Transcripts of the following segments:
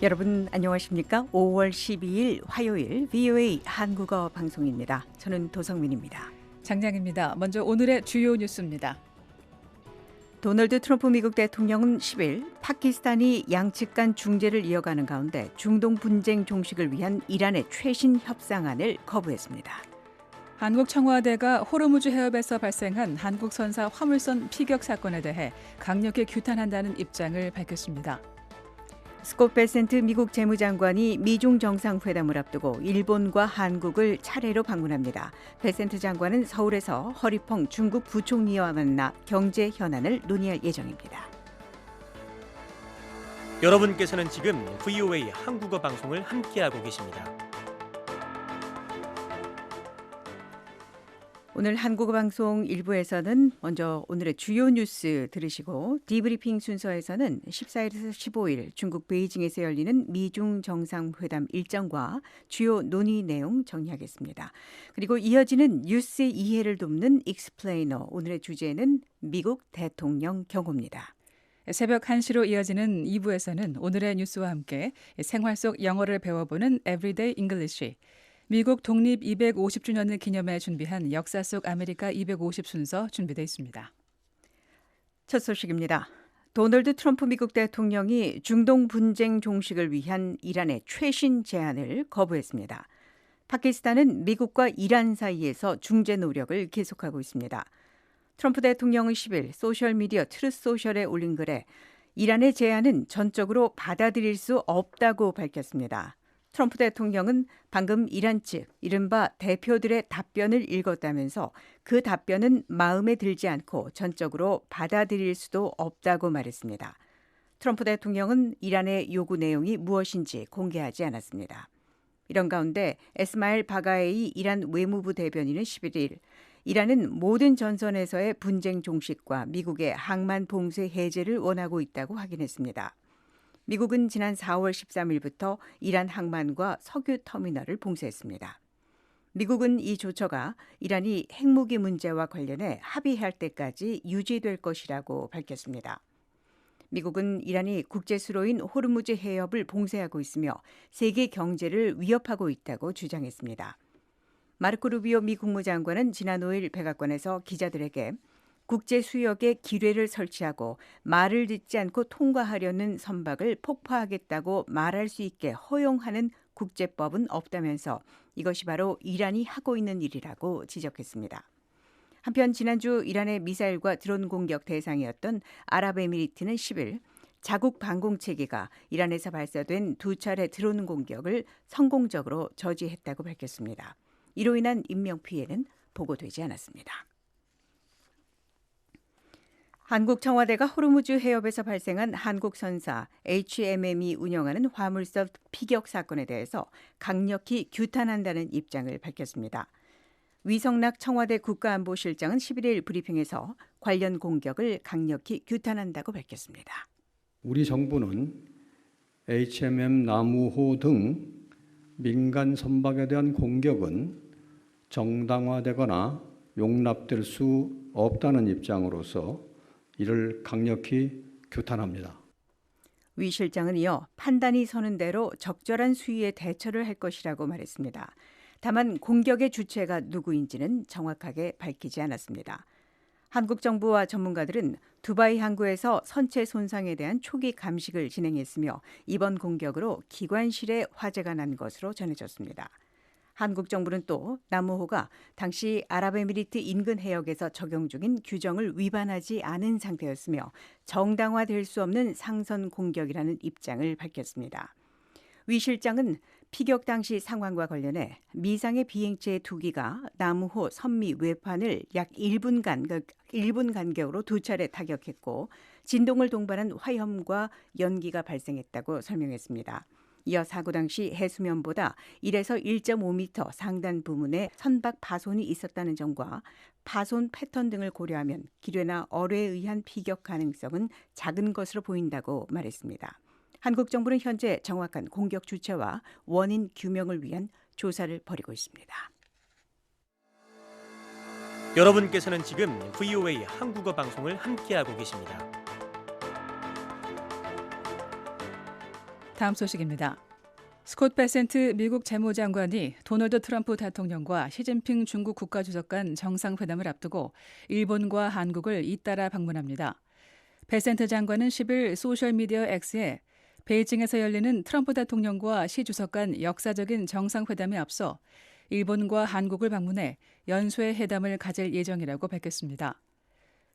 여러분 안녕하십니까? 5월 12일 화요일 VOA 한국어 방송입니다. 저는 도성민입니다. 장량입니다. 먼저 오늘의 주요 뉴스입니다. 도널드 트럼프 미국 대통령은 10일 파키스탄이 양측 간 중재를 이어가는 가운데 중동 분쟁 종식을 위한 이란의 최신 협상안을 거부했습니다. 한국 청와대가 호르무즈 해협에서 발생한 한국 선사 화물선 피격 사건에 대해 강력히 규탄한다는 입장을 밝혔습니다. 스콧 베센트 미국 재무장관이 미중 정상회담을 앞두고 일본과 한국을 차례로 방문합니다. 베센트 장관은 서울에서 허리펑 중국 부총리와 만나 경제 현안을 논의할 예정입니다. 여러분께서는 지금 VOA 한국어 방송을 함께하고 계십니다. 오늘 한국어 방송 1부에서는 먼저 오늘의 주요 뉴스 들으시고 디브리핑 순서에서는 14일에서 15일 중국 베이징에서 열리는 미중 정상회담 일정과 주요 논의 내용 정리하겠습니다. 그리고 이어지는 뉴스의 이해를 돕는 익스플레이너, 오늘의 주제는 미국 대통령 경호입니다. 새벽 1시로 이어지는 2부에서는 오늘의 뉴스와 함께 생활 속 영어를 배워보는 Everyday English, 미국 독립 250주년을 기념해 준비한 역사 속 아메리카 250 순서 준비되어 있습니다. 첫 소식입니다. 도널드 트럼프 미국 대통령이 중동 분쟁 종식을 위한 이란의 최신 제안을 거부했습니다. 파키스탄은 미국과 이란 사이에서 중재 노력을 계속하고 있습니다. 트럼프 대통령은 10일 소셜미디어 트루스 소셜에 올린 글에 이란의 제안은 전적으로 받아들일 수 없다고 밝혔습니다. 트럼프 대통령은 방금 이란 측 이른바 대표들의 답변을 읽었다면서 그 답변은 마음에 들지 않고 전적으로 받아들일 수도 없다고 말했습니다. 트럼프 대통령은 이란의 요구 내용이 무엇인지 공개하지 않았습니다. 이런 가운데 에스마일 바가에이 이란 외무부 대변인은 11일 이란은 모든 전선에서의 분쟁 종식과 미국의 항만 봉쇄 해제를 원하고 있다고 확인했습니다. 미국은 지난 4월 13일부터 이란 항만과 석유 터미널을 봉쇄했습니다. 미국은 이 조처가 이란이 핵무기 문제와 관련해 합의할 때까지 유지될 것이라고 밝혔습니다. 미국은 이란이 국제수로인 호르무즈 해협을 봉쇄하고 있으며 세계 경제를 위협하고 있다고 주장했습니다. 마르코 루비오 미 국무장관은 지난 5일 백악관에서 기자들에게 국제 수역에 기뢰를 설치하고 말을 듣지 않고 통과하려는 선박을 폭파하겠다고 말할 수 있게 허용하는 국제법은 없다면서 이것이 바로 이란이 하고 있는 일이라고 지적했습니다. 한편 지난주 이란의 미사일과 드론 공격 대상이었던 아랍에미리트는 10일 자국 방공체계가 이란에서 발사된 두 차례 드론 공격을 성공적으로 저지했다고 밝혔습니다. 이로 인한 인명피해는 보고되지 않았습니다. 한국 청와대가 호르무즈 해협에서 발생한 한국 선사 HMM이 운영하는 화물선 피격 사건에 대해서 강력히 규탄한다는 입장을 밝혔습니다. 위성락 청와대 국가안보실장은 11일 브리핑에서 관련 공격을 강력히 규탄한다고 밝혔습니다. 우리 정부는 HMM 나무호 등 민간 선박에 대한 공격은 정당화되거나 용납될 수 없다는 입장으로서 이를 강력히 규탄합니다. 위 실장은 이어 판단이 서는 대로 적절한 수위에 대처를 할 것이라고 말했습니다. 다만 공격의 주체가 누구인지는 정확하게 밝히지 않았습니다. 한국 정부와 전문가들은 두바이 항구에서 선체 손상에 대한 초기 감식을 진행했으며 이번 공격으로 기관실에 화재가 난 것으로 전해졌습니다. 한국 정부는 또 나무호가 당시 아랍에미리트 인근 해역에서 적용 중인 규정을 위반하지 않은 상태였으며 정당화될 수 없는 상선 공격이라는 입장을 밝혔습니다. 위 실장은 피격 당시 상황과 관련해 미상의 비행체 2기가 나무호 선미 외판을 약 1분 간격으로 두 차례 타격했고 진동을 동반한 화염과 연기가 발생했다고 설명했습니다. 이어 사고 당시 해수면보다 1에서 1.5m 상단 부문에 선박 파손이 있었다는 점과 파손 패턴 등을 고려하면 기뢰나 어뢰에 의한 피격 가능성은 작은 것으로 보인다고 말했습니다. 한국 정부는 현재 정확한 공격 주체와 원인 규명을 위한 조사를 벌이고 있습니다. 여러분께서는 지금 VOA 한국어 방송을 함께하고 계십니다. 다음 소식입니다. 스콧 베센트 미국 재무장관이 도널드 트럼프 대통령과 시진핑 중국 국가주석 간 정상회담을 앞두고 일본과 한국을 잇따라 방문합니다. 베센트 장관은 10일 소셜미디어 X에 베이징에서 열리는 트럼프 대통령과 시 주석 간 역사적인 정상회담에 앞서 일본과 한국을 방문해 연쇄 회담을 가질 예정이라고 밝혔습니다.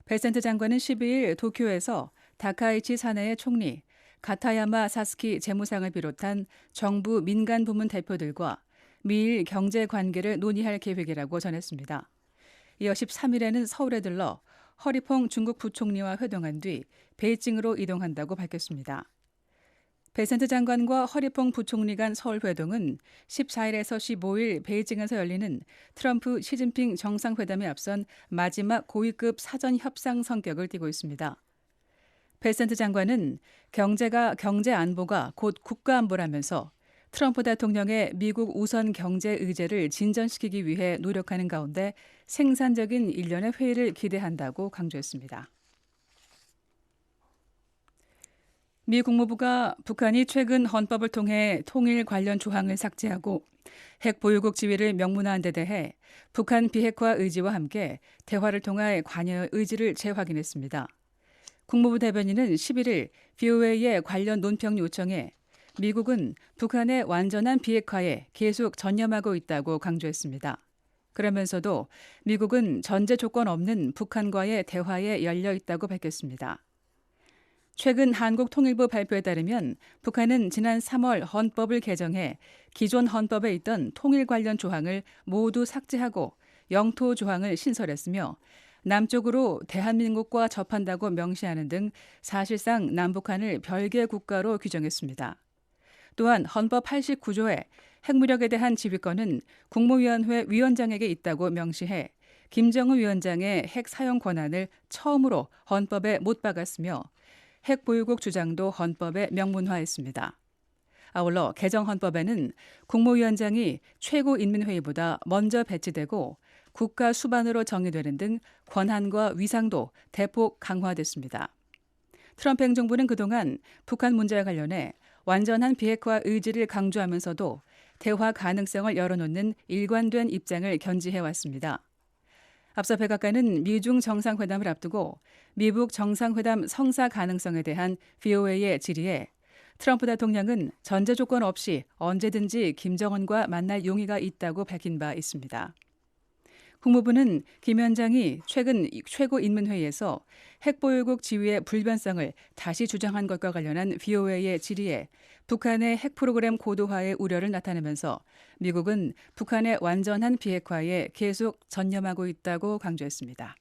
베센트 장관은 12일 도쿄에서 다카이치 사내의 총리, 가타야마 사스키 재무상을 비롯한 정부 민간 부문 대표들과 미일 경제 관계를 논의할 계획이라고 전했습니다. 이어 13일에는 서울에 들러 허리퐁 중국 부총리와 회동한 뒤 베이징으로 이동한다고 밝혔습니다. 베센트 장관과 허리퐁 부총리 간 서울 회동은 14일에서 15일 베이징에서 열리는 트럼프 시진핑 정상회담에 앞선 마지막 고위급 사전 협상 성격을 띠고 있습니다. 베센트 장관은 경제 안보가 곧 국가 안보라면서 트럼프 대통령의 미국 우선 경제 의제를 진전시키기 위해 노력하는 가운데 생산적인 일련의 회의를 기대한다고 강조했습니다. 미 국무부가 북한이 최근 헌법을 통해 통일 관련 조항을 삭제하고 핵 보유국 지위를 명문화한 데 대해 북한 비핵화 의지와 함께 대화를 통해 관여의 의지를 재확인했습니다. 국무부 대변인은 11일 VOA의 관련 논평 요청에 미국은 북한의 완전한 비핵화에 계속 전념하고 있다고 강조했습니다. 그러면서도 미국은 전제 조건 없는 북한과의 대화에 열려 있다고 밝혔습니다. 최근 한국통일부 발표에 따르면 북한은 지난 3월 헌법을 개정해 기존 헌법에 있던 통일 관련 조항을 모두 삭제하고 영토 조항을 신설했으며 남쪽으로 대한민국과 접한다고 명시하는 등 사실상 남북한을 별개 국가로 규정했습니다. 또한 헌법 89조에 핵무력에 대한 지휘권은 국무위원회 위원장에게 있다고 명시해 김정은 위원장의 핵 사용 권한을 처음으로 헌법에 못 박았으며 핵 보유국 주장도 헌법에 명문화했습니다. 아울러 개정 헌법에는 국무위원장이 최고인민회의보다 먼저 배치되고 국가 수반으로 정의되는 등 권한과 위상도 대폭 강화됐습니다. 트럼프 행정부는 그동안 북한 문제와 관련해 완전한 비핵화 의지를 강조하면서도 대화 가능성을 열어놓는 일관된 입장을 견지해왔습니다. 앞서 백악관은 미중 정상회담을 앞두고 미북 정상회담 성사 가능성에 대한 VOA의 질의에 트럼프 대통령은 전제 조건 없이 언제든지 김정은과 만날 용의가 있다고 밝힌 바 있습니다. 국무부는 김 위원장이 최근 최고인민회의에서 핵보유국 지위의 불변성을 다시 주장한 것과 관련한 VOA의 질의에 북한의 핵 프로그램 고도화의 우려를 나타내면서 미국은 북한의 완전한 비핵화에 계속 전념하고 있다고 강조했습니다.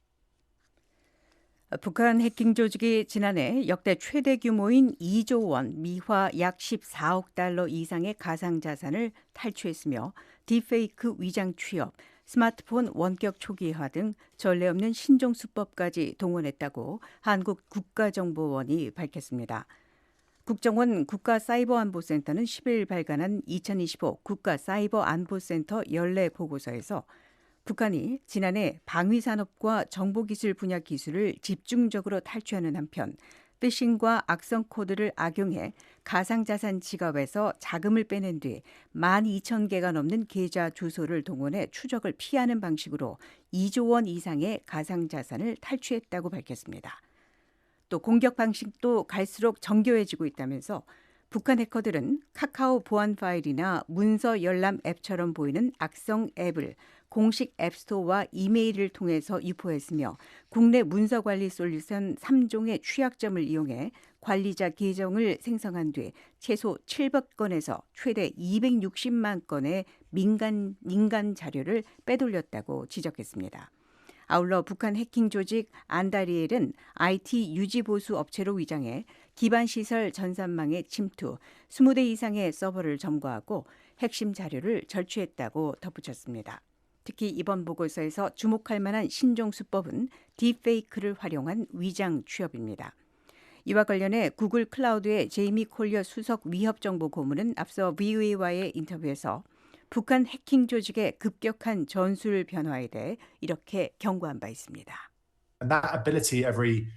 북한 해킹 조직이 지난해 역대 최대 규모인 2조 원, 미화 약 14억 달러 이상의 가상자산을 탈취했으며 딥페이크 위장 취업, 스마트폰 원격 초기화 등 전례 없는 신종 수법까지 동원했다고 한국 국가정보원이 밝혔습니다. 국정원 국가사이버안보센터는 10일 발간한 2025 국가사이버안보센터 연례 보고서에서 북한이 지난해 방위산업과 정보기술 분야 기술을 집중적으로 탈취하는 한편 피싱과 악성 코드를 악용해 가상자산 지갑에서 자금을 빼낸 뒤 12,000개가 넘는 계좌 주소를 동원해 추적을 피하는 방식으로 2조 원 이상의 가상자산을 탈취했다고 밝혔습니다. 또 공격 방식도 갈수록 정교해지고 있다면서 북한 해커들은 카카오 보안 파일이나 문서 열람 앱처럼 보이는 악성 앱을 공식 앱스토어와 이메일을 통해서 유포했으며 국내 문서관리 솔루션 3종의 취약점을 이용해 관리자 계정을 생성한 뒤 최소 700건에서 최대 260만 건의 민간 자료를 빼돌렸다고 지적했습니다. 아울러 북한 해킹 조직 안다리엘은 IT 유지보수 업체로 위장해 기반시설 전산망에 침투, 20대 이상의 서버를 점거하고 핵심 자료를 절취했다고 덧붙였습니다. 특히 이번 보고서에서 주목할 만한 신종 수법은 딥페이크를 활용한 위장 취업입니다. 이와 관련해 구글 클라우드의 제이미 콜리어 수석 위협정보 고문은 앞서 VOA와의 인터뷰에서 북한 해킹 조직의 급격한 전술 변화에 대해 이렇게 경고한 바 있습니다. And that ability every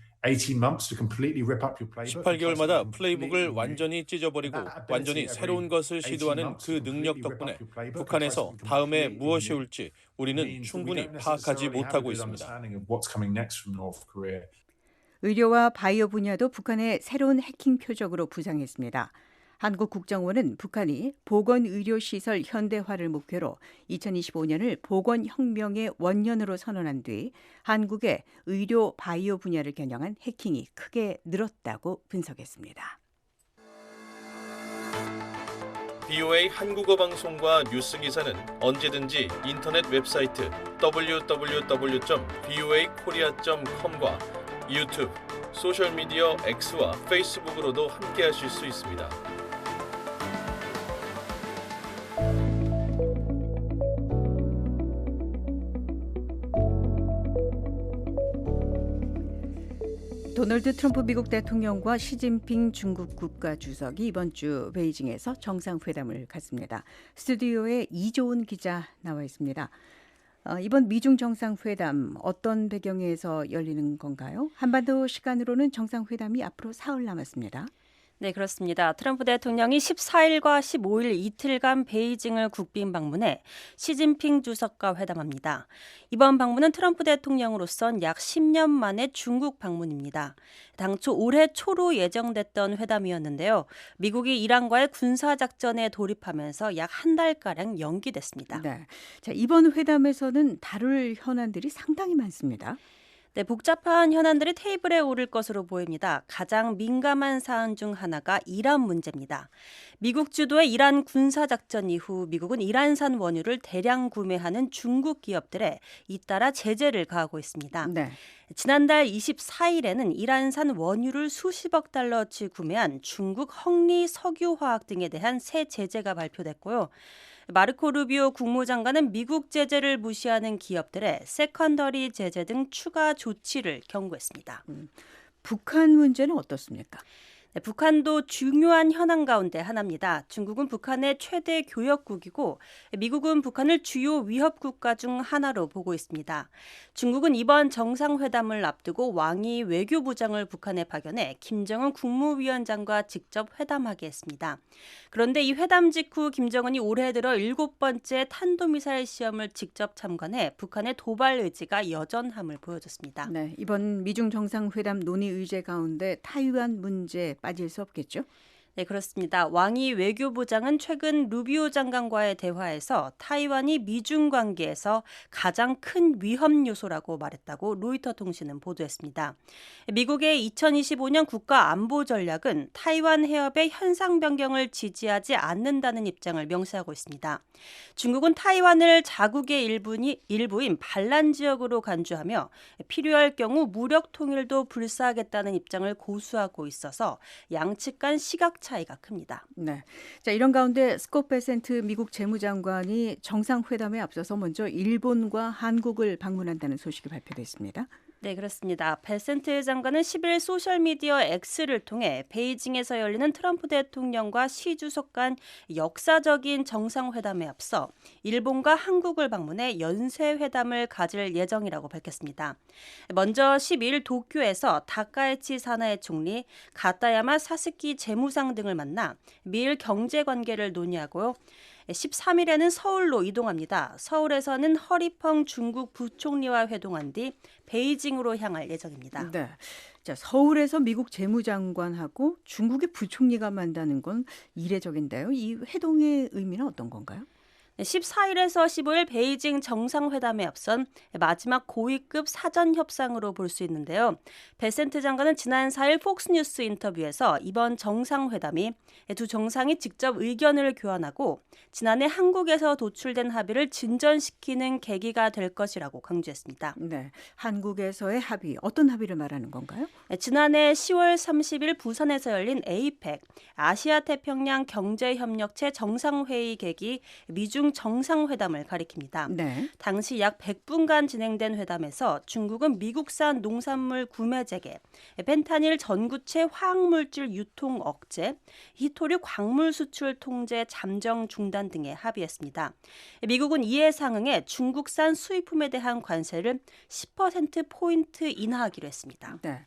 18개월마다 플레이북을 완전히 찢어버리고 완전히 새로운 것을 시도하는 그 능력 덕분에 북한에서 다음에 무엇이 올지 우리는 충분히 파악하지 못하고 있습니다. 의료와 바이오 분야도 북한의 새로운 해킹 표적으로 부상했습니다. 한국국정원은 북한이 보건의료시설 현대화를 목표로 2025년을 보건혁명의 원년으로 선언한 뒤 한국의 의료 바이오 분야를 겨냥한 해킹이 크게 늘었다고 분석했습니다. VOA 한국어 방송과 뉴스 기사는 언제든지 인터넷 웹사이트 www.voakorea.com과 유튜브, 소셜미디어 X와 페이스북으로도 함께하실 수 있습니다. 도널드 트럼프 미국 대통령과 시진핑 중국 국가주석이 이번 주 베이징에서 정상회담을 갖습니다. 스튜디오에 이조은 기자 나와 있습니다. 이번 미중 정상회담 어떤 배경에서 열리는 건가요? 한반도 시간으로는 정상회담이 앞으로 사흘 남았습니다. 네, 그렇습니다. 트럼프 대통령이 14일과 15일 이틀간 베이징을 국빈 방문해 시진핑 주석과 회담합니다. 이번 방문은 트럼프 대통령으로선 약 10년 만에 중국 방문입니다. 당초 올해 초로 예정됐던 회담이었는데요. 미국이 이란과의 군사작전에 돌입하면서 약 한 달가량 연기됐습니다. 네. 자, 이번 회담에서는 다룰 현안들이 상당히 많습니다. 네, 복잡한 현안들이 테이블에 오를 것으로 보입니다. 가장 민감한 사안 중 하나가 이란 문제입니다. 미국 주도의 이란 군사작전 이후 미국은 이란산 원유를 대량 구매하는 중국 기업들에 잇따라 제재를 가하고 있습니다. 네. 지난달 24일에는 이란산 원유를 수십억 달러치 구매한 중국 헝리 석유화학 등에 대한 새 제재가 발표됐고요. 마르코 루비오 국무장관은 미국 제재를 무시하는 기업들의 세컨더리 제재 등 추가 조치를 경고했습니다. 북한 문제는 어떻습니까? 네, 북한도 중요한 현안 가운데 하나입니다. 중국은 북한의 최대 교역국이고 미국은 북한을 주요 위협 국가 중 하나로 보고 있습니다. 중국은 이번 정상회담을 앞두고 왕이 외교부장을 북한에 파견해 김정은 국무위원장과 직접 회담하게 했습니다. 그런데 이 회담 직후 김정은이 올해 들어 7번째 탄도미사일 시험을 직접 참관해 북한의 도발 의지가 여전함을 보여줬습니다. 네, 이번 미중 정상회담 논의 의제 가운데 타이완 문제 빠질 수 없겠죠? 네, 그렇습니다. 왕이 외교부장은 최근 루비오 장관과의 대화에서 타이완이 미중 관계에서 가장 큰 위험 요소라고 말했다고 로이터 통신은 보도했습니다. 미국의 2025년 국가 안보 전략은 타이완 해협의 현상 변경을 지지하지 않는다는 입장을 명시하고 있습니다. 중국은 타이완을 자국의 일부인 반란 지역으로 간주하며 필요할 경우 무력 통일도 불사하겠다는 입장을 고수하고 있어서 양측 간 시각 차이가 큽니다. 네. 자, 이런 가운데 스콧 베센트 미국 재무장관이 정상회담에 앞서서 먼저 일본과 한국을 방문한다는 소식이 발표됐습니다. 네, 그렇습니다. 베센트 장관은 10일 소셜미디어 X를 통해 베이징에서 열리는 트럼프 대통령과 시 주석 간 역사적인 정상회담에 앞서 일본과 한국을 방문해 연쇄회담을 가질 예정이라고 밝혔습니다. 먼저 12일 도쿄에서 다카이치 사나에 총리, 가타야마 사스키 재무상 등을 만나 미일 경제관계를 논의하고요. 13일에는 서울로 이동합니다. 서울에서는 허리펑 중국 부총리와 회동한 뒤 베이징으로 향할 예정입니다. 네. 자, 서울에서 미국 재무장관하고 중국의 부총리가 만나는 건 이례적인데요. 이 회동의 의미는 어떤 건가요? 14일에서 15일 베이징 정상회담에 앞선 마지막 고위급 사전 협상으로 볼 수 있는데요. 베센트 장관은 지난 4일 폭스뉴스 인터뷰에서 이번 정상회담이 두 정상이 직접 의견을 교환하고 지난해 한국에서 도출된 합의를 진전시키는 계기가 될 것이라고 강조했습니다. 네, 한국에서의 합의, 어떤 합의를 말하는 건가요? 지난해 10월 30일 부산에서 열린 APEC, 아시아태평양 경제협력체 정상회의 계기 미중 미중 정상회담을 가리킵니다. 네. 당시 약 100분간 진행된 회담에서 중국은 미국산 농산물 구매 재개, 펜타닐 전구체 화학물질 유통 억제, 히토류 광물 수출 통제 잠정 중단 등에 합의했습니다. 미국은 이에 상응해 중국산 수입품에 대한 관세를 10%포인트 인하하기로 했습니다. 네.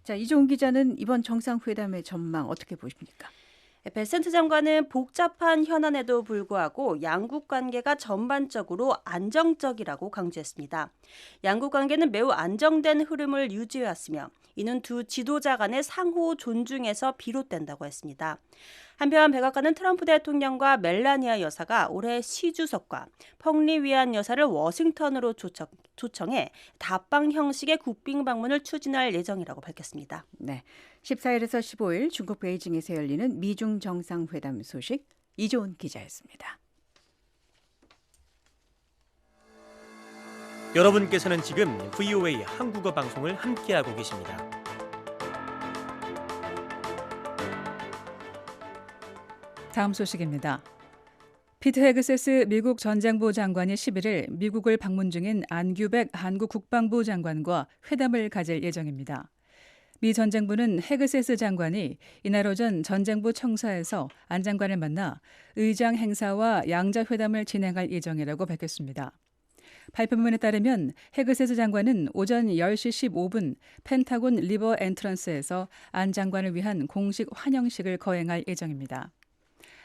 자, 이종훈 기자는 이번 정상회담의 전망 어떻게 보십니까? 베센트 장관은 복잡한 현안에도 불구하고 양국 관계가 전반적으로 안정적이라고 강조했습니다. 양국 관계는 매우 안정된 흐름을 유지해왔으며 이는 두 지도자 간의 상호 존중에서 비롯된다고 했습니다. 한편 백악관은 트럼프 대통령과 멜라니아 여사가 올해 시 주석과 펑리 위안 여사를 워싱턴으로 초청해 다방 형식의 국빈 방문을 추진할 예정이라고 밝혔습니다. 네. 14일에서 15일 중국 베이징에서 열리는 미중 정상회담 소식 이종훈 기자였습니다. 여러분께서는 지금 VOA 한국어 방송을 함께하고 계십니다. 다음 소식입니다. 피트 헤그세스 미국 전장부 장관이 11일 미국을 방문 중인 안규백 한국 국방부 장관과 회담을 가질 예정입니다. 미 전 장부는 헤그세스 장관이 이날 오전 전장부 청사에서 안 장관을 만나 의장 행사와 양자회담을 진행할 예정이라고 밝혔습니다. 발표문에 따르면 헤그세스 장관은 오전 10시 15분 펜타곤 리버 엔트런스에서 안 장관을 위한 공식 환영식을 거행할 예정입니다.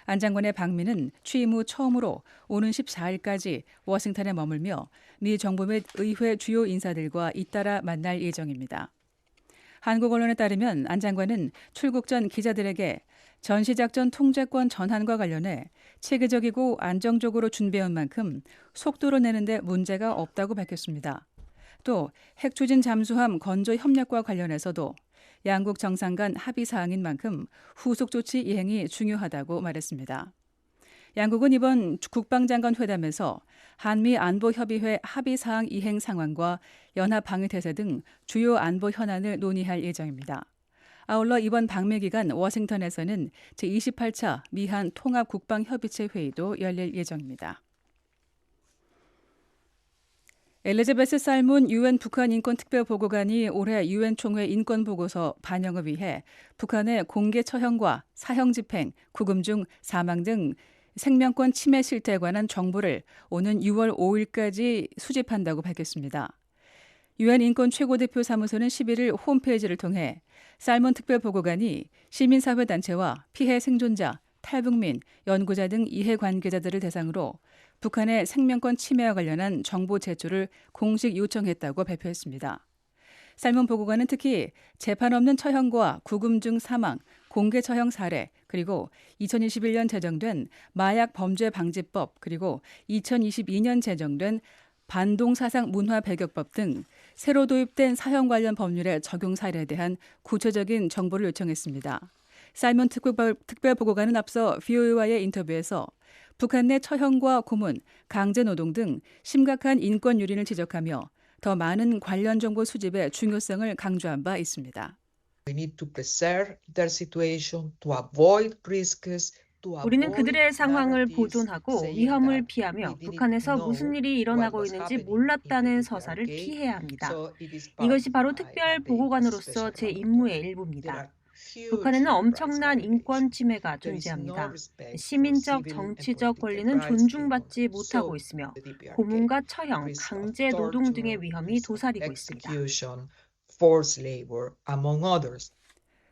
안 장관의 방미는 취임 후 처음으로 오는 14일까지 워싱턴에 머물며 미 정부 및 의회 주요 인사들과 잇따라 만날 예정입니다. 한국 언론에 따르면 안 장관은 출국 전 기자들에게 전시작전 통제권 전환과 관련해 체계적이고 안정적으로 준비해온 만큼 속도로 내는데 문제가 없다고 밝혔습니다. 또 핵추진 잠수함 건조 협력과 관련해서도 양국 정상 간 합의 사항인 만큼 후속 조치 이행이 중요하다고 말했습니다. 양국은 이번 국방장관 회담에서 한미 안보협의회 합의 사항 이행 상황과 연합 방위 태세 등 주요 안보 현안을 논의할 예정입니다. 아울러 이번 방미 기간 워싱턴에서는 제28차 미한 통합 국방협의체 회의도 열릴 예정입니다. 엘리자베스 살문 유엔 북한 인권 특별보고관이 올해 유엔 총회 인권 보고서 반영을 위해 북한의 공개 처형과 사형 집행, 구금 중 사망 등 생명권 침해 실태에 관한 정보를 오는 6월 5일까지 수집한다고 밝혔습니다. 유엔 인권 최고대표 사무소는 11일 홈페이지를 통해 살문 특별보고관이 시민사회단체와 피해 생존자, 탈북민, 연구자 등 이해관계자들을 대상으로 북한의 생명권 침해와 관련한 정보 제출을 공식 요청했다고 발표했습니다. 살문 보고관은 특히 재판 없는 처형과 구금 중 사망, 공개 처형 사례, 그리고 2021년 제정된 마약 범죄 방지법, 그리고 2022년 제정된 반동사상 문화 배격법 등 새로 도입된 사형 관련 법률의 적용 사례에 대한 구체적인 정보를 요청했습니다. 살문 특별보고관은 앞서 VOA와의 인터뷰에서 북한 내 처형과 고문, 강제노동 등 심각한 인권 유린을 지적하며 더 많은 관련 정보 수집의 중요성을 강조한 바 있습니다. 우리는 그들의 상황을 보존하고 위험을 피하며 북한에서 무슨 일이 일어나고 있는지 몰랐다는 서사를 피해야 합니다. 이것이 바로 특별보고관으로서 제 임무의 일부입니다. 북한에는 엄청난 인권 침해가 존재합니다. 시민적, 정치적 권리는 존중받지 못하고 있으며 고문과 처형, 강제 노동 등의 위험이 도사리고 있습니다.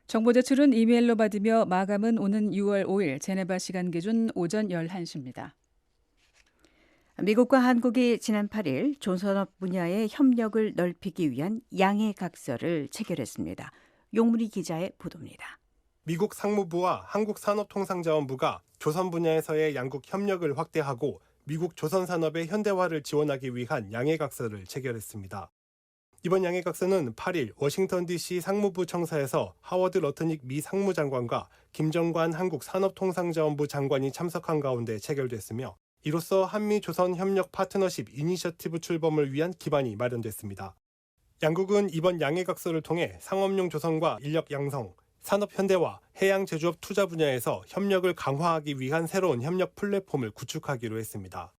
정보 제출은 이메일로 받으며 마감은 오는 6월 5일 제네바 시간 기준 오전 11시입니다. 미국과 한국이 지난 8일 조선업 분야의 협력을 넓히기 위한 양해각서를 체결했습니다. 용무리 기자의 보도입니다. 미국 상무부와 한국산업통상자원부가 조선 분야에서의 양국 협력을 확대하고 미국 조선산업의 현대화를 지원하기 위한 양해각서를 체결했습니다. 이번 양해각서는 8일 워싱턴 DC 상무부 청사에서 하워드 러트닉 미 상무장관과 김정관 한국산업통상자원부 장관이 참석한 가운데 체결됐으며 이로써 한미-조선 협력 파트너십 이니셔티브 출범을 위한 기반이 마련됐습니다. 양국은 이번 양해각서를 통해 상업용 조성과 인력 양성, 산업현대와 해양제조업 투자 분야에서 협력을 강화하기 위한 새로운 협력 플랫폼을 구축하기로 했습니다.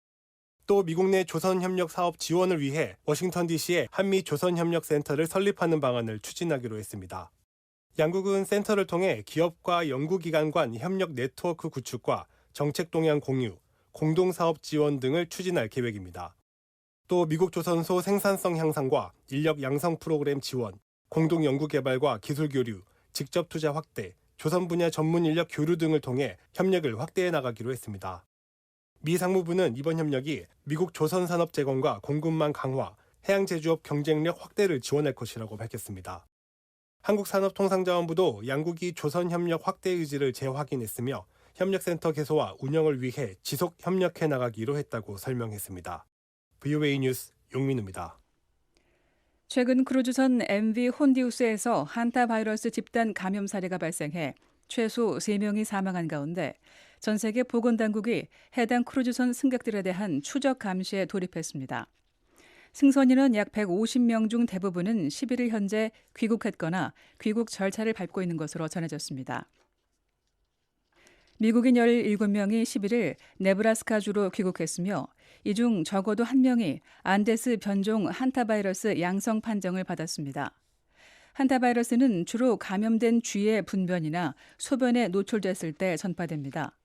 또 미국 내 조선협력 사업 지원을 위해 워싱턴 DC에 한미 조선협력센터를 설립하는 방안을 추진하기로 했습니다. 양국은 센터를 통해 기업과 연구기관 간 협력 네트워크 구축과 정책 동향 공유, 공동사업 지원 등을 추진할 계획입니다. 또 미국 조선소 생산성 향상과 인력 양성 프로그램 지원, 공동 연구 개발과 기술 교류, 직접 투자 확대, 조선 분야 전문 인력 교류 등을 통해 협력을 확대해 나가기로 했습니다. 미 상무부는 이번 협력이 미국 조선 산업 재건과 공급망 강화, 해양 제조업 경쟁력 확대를 지원할 것이라고 밝혔습니다. 한국산업통상자원부도 양국이 조선 협력 확대 의지를 재확인했으며 협력센터 개소와 운영을 위해 지속 협력해 나가기로 했다고 설명했습니다. VOA 뉴스 용민우입니다. 최근 크루즈선 MV 혼디우스에서 한타바이러스 집단 감염 사례가 발생해 최소 3명이 사망한 가운데 전 세계 보건당국이 해당 크루즈선 승객들에 대한 추적 감시에 돌입했습니다. 승선인은 약 150명 중 대부분은 11일 현재 귀국했거나 귀국 절차를 밟고 있는 것으로 전해졌습니다. 미국인 17명이 11일 네브라스카주로 귀국했으며 이 중 적어도 1명이 안데스 변종 한타바이러스 양성 판정을 받았습니다. 한타바이러스는 주로 감염된 쥐의 분변이나 소변에 노출됐을 때 전파됩니다.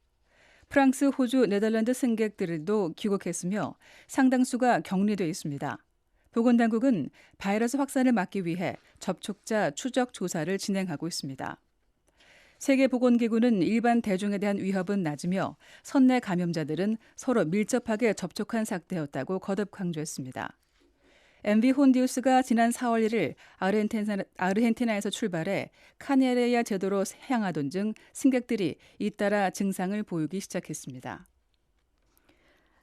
프랑스, 호주, 네덜란드 승객들도 귀국했으며 상당수가 격리돼 있습니다. 보건당국은 바이러스 확산을 막기 위해 접촉자 추적 조사를 진행하고 있습니다. 세계보건기구는 일반 대중에 대한 위협은 낮으며 선내 감염자들은 서로 밀접하게 접촉한 상태였다고 거듭 강조했습니다. MV 혼디우스가 지난 4월 1일 아르헨티나에서 출발해 카네리아 제도로 향하던 중 승객들이 잇따라 증상을 보이기 시작했습니다.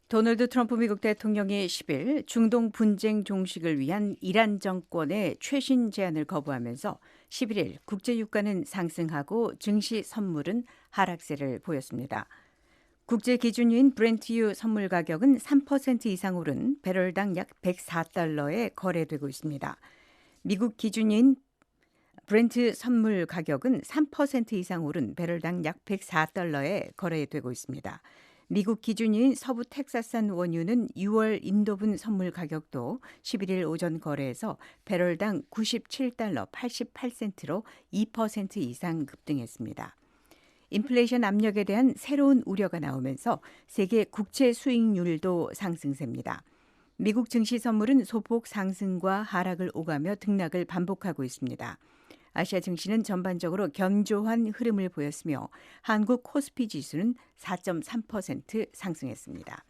도널드 트럼프 미국 대통령이 10일 중동 분쟁 종식을 위한 이란 정권의 최신 제안을 거부하면서 11일 국제유가는 상승하고 증시 선물은 하락세를 보였습니다. 국제 기준유인 브렌트유 선물 가격은 3% 이상 오른 배럴당 약 104달러에 거래되고 있습니다. 미국 기준유인 브렌트 선물 가격은 3% 이상 오른 배럴당 약 104달러에 거래되고 있습니다. 미국 기준인 서부 텍사스산 원유는 6월 인도분 선물 가격도 11일 오전 거래에서 배럴당 97달러 88센트로 2% 이상 급등했습니다. 인플레이션 압력에 대한 새로운 우려가 나오면서 세계 국채 수익률도 상승세입니다. 미국 증시 선물은 소폭 상승과 하락을 오가며 등락을 반복하고 있습니다. 아시아 증시는 전반적으로 견조한 흐름을 보였으며 한국 코스피 지수는 4.3% 상승했습니다.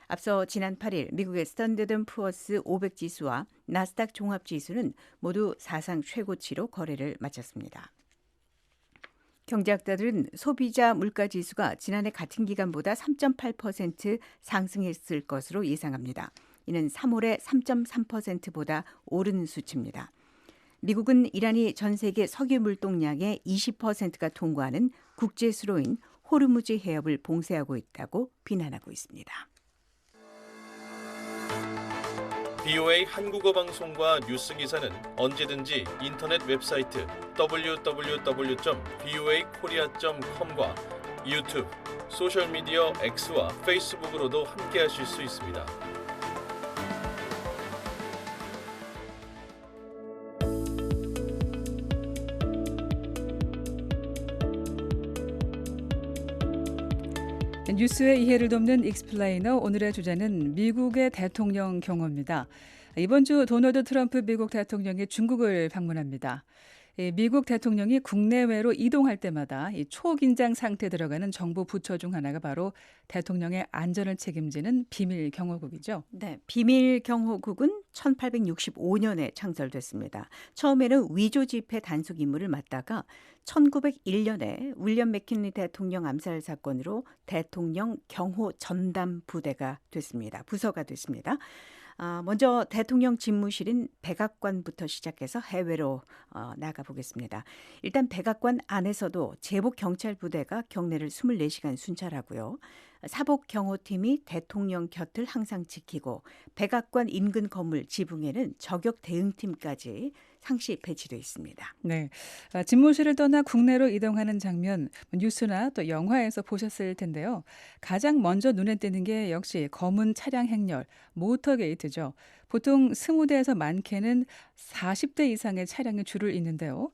앞서 지난 8일 미국의 스탠더드 푸어스 500 지수와 나스닥 종합 지수는 모두 사상 최고치로 거래를 마쳤습니다. 경제학자들은 소비자 물가 지수가 지난해 같은 기간보다 3.8% 상승했을 것으로 예상합니다. 이는 3월의 3.3%보다 오른 수치입니다. 미국은 이란이 전 세계 석유 물동량의 20%가 통과하는 국제 수로인 호르무즈 해협을 봉쇄하고 있다고 비난하고 있습니다. VOA 한국어 방송과 뉴스 기사는 언제든지 인터넷 웹사이트 www.voakorea.com과 유튜브, 소셜미디어 X와 페이스북으로도 함께하실 수 있습니다. 뉴스의 이해를 돕는 익스플레이너, 오늘의 주제는 미국의 대통령 경호입니다. 이번 주 도널드 트럼프 미국 대통령이 중국을 방문합니다. 미국 대통령이 국내외로 이동할 때마다 초긴장 상태에 들어가는 정부 부처 중 하나가 바로 대통령의 안전을 책임지는 비밀 경호국이죠. 네, 비밀 경호국은 1865년에 창설됐습니다. 처음에는 위조 지폐 단속 임무를 맡다가 1901년에 윌리엄 맥킨리 대통령 암살 사건으로 대통령 경호 전담 부대가 됐습니다. 부서가 됐습니다. 먼저 대통령 집무실인 백악관부터 시작해서 해외로 나가보겠습니다. 일단 백악관 안에서도 제복 경찰 부대가 경내를 24시간 순찰하고요. 사복 경호팀이 대통령 곁을 항상 지키고 백악관 인근 건물 지붕에는 저격 대응팀까지 상시 배치되어 있습니다. 네, 집무실을 떠나 국내로 이동하는 장면 뉴스나 또 영화에서 보셨을 텐데요. 가장 먼저 눈에 띄는 게 역시 검은 차량 행렬, 모터게이트죠. 보통 20대에서 많게는 40대 이상의 차량이 줄을 잇는데요.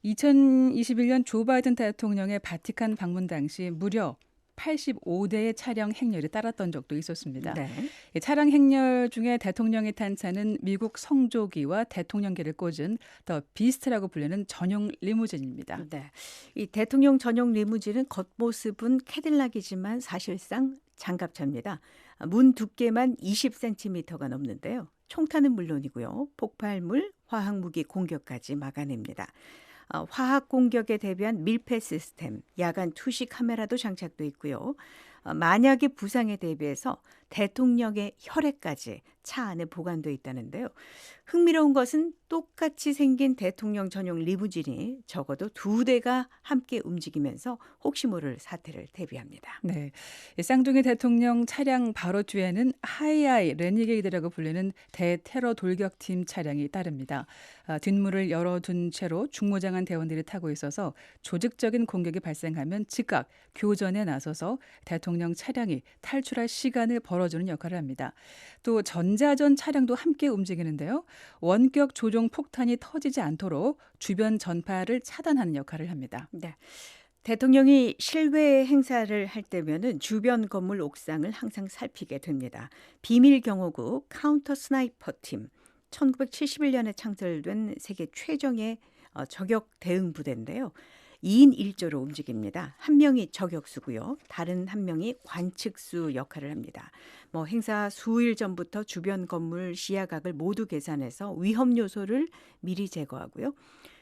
2021년 조 바이든 대통령의 바티칸 방문 당시 무려 85대의 차량 행렬이 따랐던 적도 있었습니다. 네. 이 차량 행렬 중에 대통령이 탄 차는 미국 성조기와 대통령기를 꽂은 더 비스트라고 불리는 전용 리무진입니다. 네. 이 대통령 전용 리무진은 겉모습은 캐딜락이지만 사실상 장갑차입니다. 문 두께만 20cm가 넘는데요. 총탄은 물론이고요. 폭발물, 화학무기 공격까지 막아냅니다. 화학 공격에 대비한 밀폐 시스템, 야간 투시 카메라도 장착돼 있고요. 만약의 부상에 대비해서 대통령의 혈액까지 차 안에 보관돼 있다는데요. 흥미로운 것은 똑같이 생긴 대통령 전용 리무진이 적어도 2대가 함께 움직이면서 혹시 모를 사태를 대비합니다. 네, 쌍둥이 대통령 차량 바로 뒤에는 하이아이 레니게이드라고 불리는 대테러 돌격팀 차량이 따릅니다. 뒷문을 열어둔 채로 중무장한 대원들이 타고 있어서 조직적인 공격이 발생하면 즉각 교전에 나서서 대통령 차량이 탈출할 시간을 벌어주는 역할을 합니다. 또 전자전 차량도 함께 움직이는데요. 원격 조종 폭탄이 터지지 않도록 주변 전파를 차단하는 역할을 합니다. 네. 대통령이 실외 행사를 할 때면은 주변 건물 옥상을 항상 살피게 됩니다. 비밀 경호국 카운터 스나이퍼 팀, 1971년에 창설된 세계 최정의 저격 대응 부대인데요. 2인 1조로 움직입니다. 한 명이 저격수고요. 다른 한 명이 관측수 역할을 합니다. 행사 수일 전부터 주변 건물 시야각을 모두 계산해서 위험 요소를 미리 제거하고요.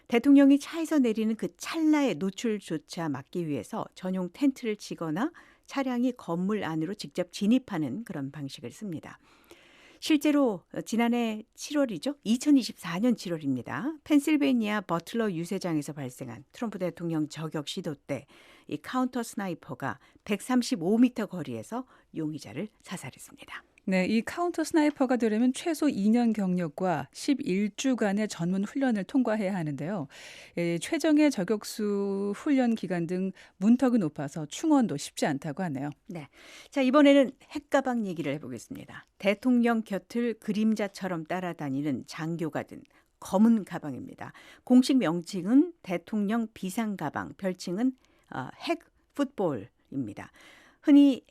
대통령이 차에서 내리는 그 찰나의 노출조차 막기 위해서 전용 텐트를 치거나 차량이 건물 안으로 직접 진입하는 그런 방식을 씁니다. 실제로 지난해 7월이죠. 2024년 7월입니다. 펜실베이니아 버틀러 유세장에서 발생한 트럼프 대통령 저격 시도 때 이 카운터 스나이퍼가 135m 거리에서 용의자를 사살했습니다. 네, 이 카운터 스나이퍼가 되려면 최소 2년 경력과 11주간의 전문 훈련을 통과해야 하는데요. 최정예 저격수 훈련 기간 등 문턱이 높아서 충원도 쉽지 않다고 하네요. 네, 자 이번에는 핵가방 얘기를 해보겠습니다. 대통령 곁을 그림자처럼 따라다니는 장교가 든 검은 가방입니다. 공식 명칭은 대통령 비상가방, 별칭은 핵풋볼입니다. 흔히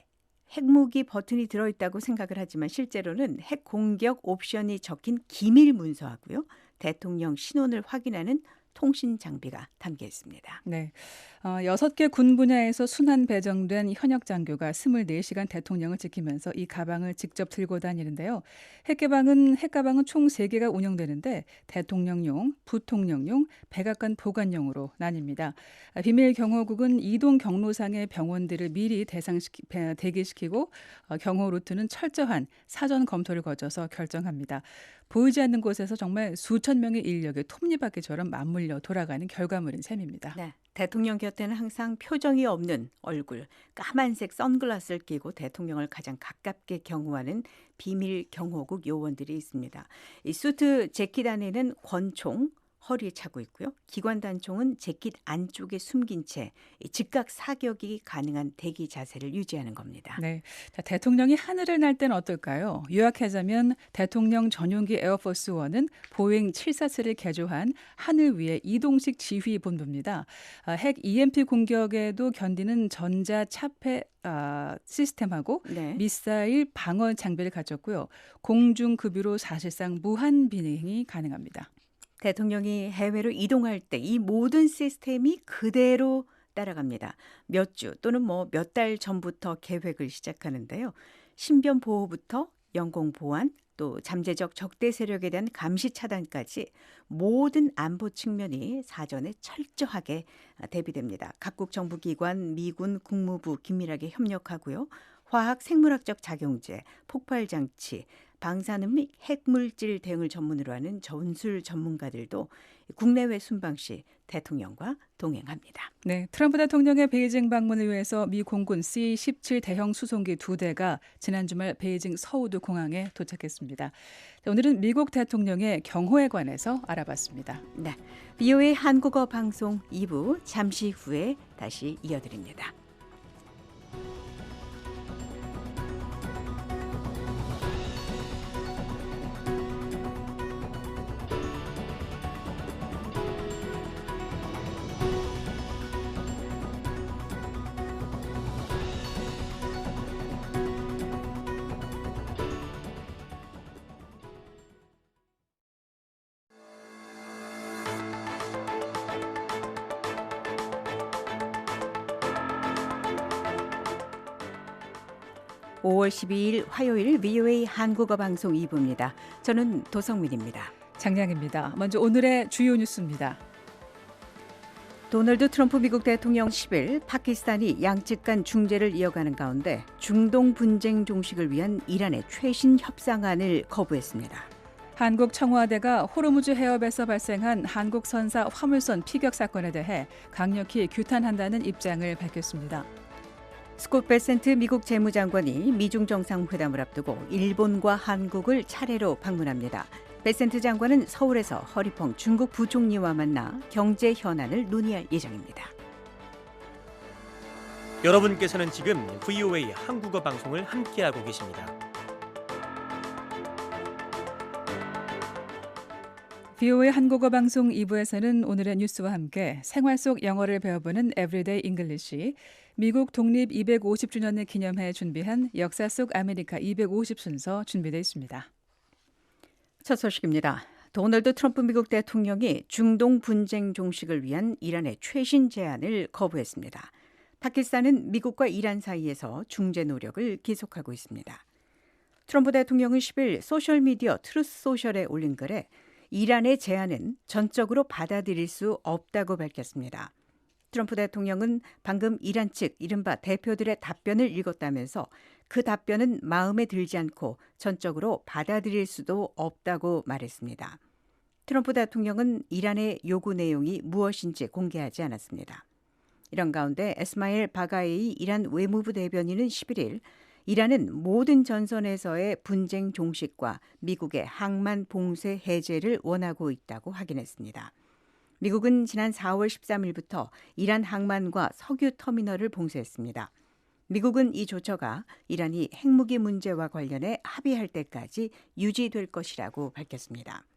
핵무기 버튼이 들어있다고 생각을 하지만 실제로는 핵 공격 옵션이 적힌 기밀 문서하고요. 대통령 신원을 확인하는 통신 장비가 담겨 있습니다. 네, 6개 군 분야에서 순환 배정된 현역 장교가 24시간 대통령을 지키면서 이 가방을 직접 들고 다니는데요. 핵가방은 총 3개가 운영되는데 대통령용, 부통령용, 백악관 보관용으로 나뉩니다. 비밀 경호국은 이동 경로상의 병원들을 미리 대기시키고 경호 루트는 철저한 사전 검토를 거쳐서 결정합니다. 보이지 않는 곳에서 정말 수천 명의 인력이 톱니바퀴처럼 맞물려 돌아가는 결과물인 셈입니다. 네, 대통령 곁에는 항상 표정이 없는 얼굴, 까만색 선글라스를 끼고 대통령을 가장 가깝게 경호하는 비밀 경호국 요원들이 있습니다. 이 수트 재킷 안에는 권총, 허리에 차고 있고요. 기관단총은 재킷 안쪽에 숨긴 채 즉각 사격이 가능한 대기 자세를 유지하는 겁니다. 네, 자, 대통령이 하늘을 날 때는 어떨까요? 요약하자면 대통령 전용기 에어포스 1은 보잉 747을 개조한 하늘 위의 이동식 지휘 본부입니다. 핵 EMP 공격에도 견디는 전자 차폐 시스템하고 네. 미사일 방어 장비를 갖췄고요. 공중급유로 사실상 무한 비행이 가능합니다. 대통령이 해외로 이동할 때 이 모든 시스템이 그대로 따라갑니다. 몇 주 또는 몇 달 전부터 계획을 시작하는데요. 신변 보호부터 영공 보안, 또 잠재적 적대 세력에 대한 감시 차단까지 모든 안보 측면이 사전에 철저하게 대비됩니다. 각국 정부기관, 미군, 국무부 긴밀하게 협력하고요. 화학 생물학적 작용제, 폭발장치, 방사능 및 핵물질 대응을 전문으로 하는 전술 전문가들도 국내외 순방 시 대통령과 동행합니다. 네, 트럼프 대통령의 베이징 방문을 위해서 미 공군 C-17 대형 수송기 2대가 지난 주말 베이징 서우드 공항에 도착했습니다. 오늘은 미국 대통령의 경호에 관해서 알아봤습니다. 네, VOA 한국어 방송 2부 잠시 후에 다시 이어드립니다. (5월 12일) 화요일 VOA 한국어 방송 2부입니다. 저는 도성민입니다. 장량입니다. 먼저 오늘의 주요 뉴스입니다. 도널드 트럼프 미국 대통령 10일 파키스탄이 양측 간 중재를 이어가는 가운데 중동 분쟁 종식을 위한 이란의 최신 협상안을 거부했습니다. 한국 청와대가 호르무즈 해협에서 발생한 한국 선사 화물선 피격 사건에 대해 강력히 규탄한다는 입장을 밝혔습니다. 스콧 베센트 미국 재무장관이 미중 정상회담을 앞두고 일본과 한국을 차례로 방문합니다. 베센트 장관은 서울에서 허리펑 중국 부총리와 만나 경제 현안을 논의할 예정입니다. 여러분께서는 지금 VOA 한국어 방송을 함께하고 계십니다. VOA 한국어 방송 2부에서는 오늘의 뉴스와 함께 생활 속 영어를 배워보는 Everyday English, 미국 독립 250주년을 기념해 준비한 역사 속 아메리카 250 순서 준비되어 있습니다. 첫 소식입니다. 도널드 트럼프 미국 대통령이 중동 분쟁 종식을 위한 이란의 최신 제안을 거부했습니다. 파키스탄은 미국과 이란 사이에서 중재 노력을 계속하고 있습니다. 트럼프 대통령은 10일 소셜미디어 트루스 소셜에 올린 글에 이란의 제안은 전적으로 받아들일 수 없다고 밝혔습니다. 트럼프 대통령은 방금 이란 측 이른바 대표들의 답변을 읽었다면서 그 답변은 마음에 들지 않고 전적으로 받아들일 수도 없다고 말했습니다. 트럼프 대통령은 이란의 요구 내용이 무엇인지 공개하지 않았습니다. 이런 가운데 에스마일 바가에이 이란 외무부 대변인은 11일 이란은 모든 전선에서의 분쟁 종식과 미국의 항만 봉쇄 해제를 원하고 있다고 확인했습니다. 미국은 지난 4월 13일부터 이란 항만과 석유 터미널을 봉쇄했습니다. 미국은 이 조처가 이란이 핵무기 문제와 관련해 합의할 때까지 유지될 것이라고 밝혔습니다.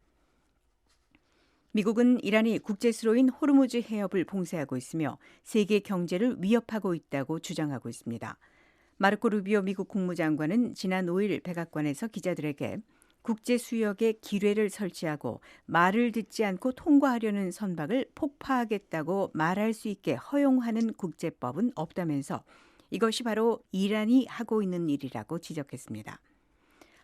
미국은 이란이 국제수로인 호르무즈 해협을 봉쇄하고 있으며 세계 경제를 위협하고 있다고 주장하고 있습니다. 마르코 루비오 미국 국무장관은 지난 5일 백악관에서 기자들에게 국제 수역에 기뢰를 설치하고 말을 듣지 않고 통과하려는 선박을 폭파하겠다고 말할 수 있게 허용하는 국제법은 없다면서 이것이 바로 이란이 하고 있는 일이라고 지적했습니다.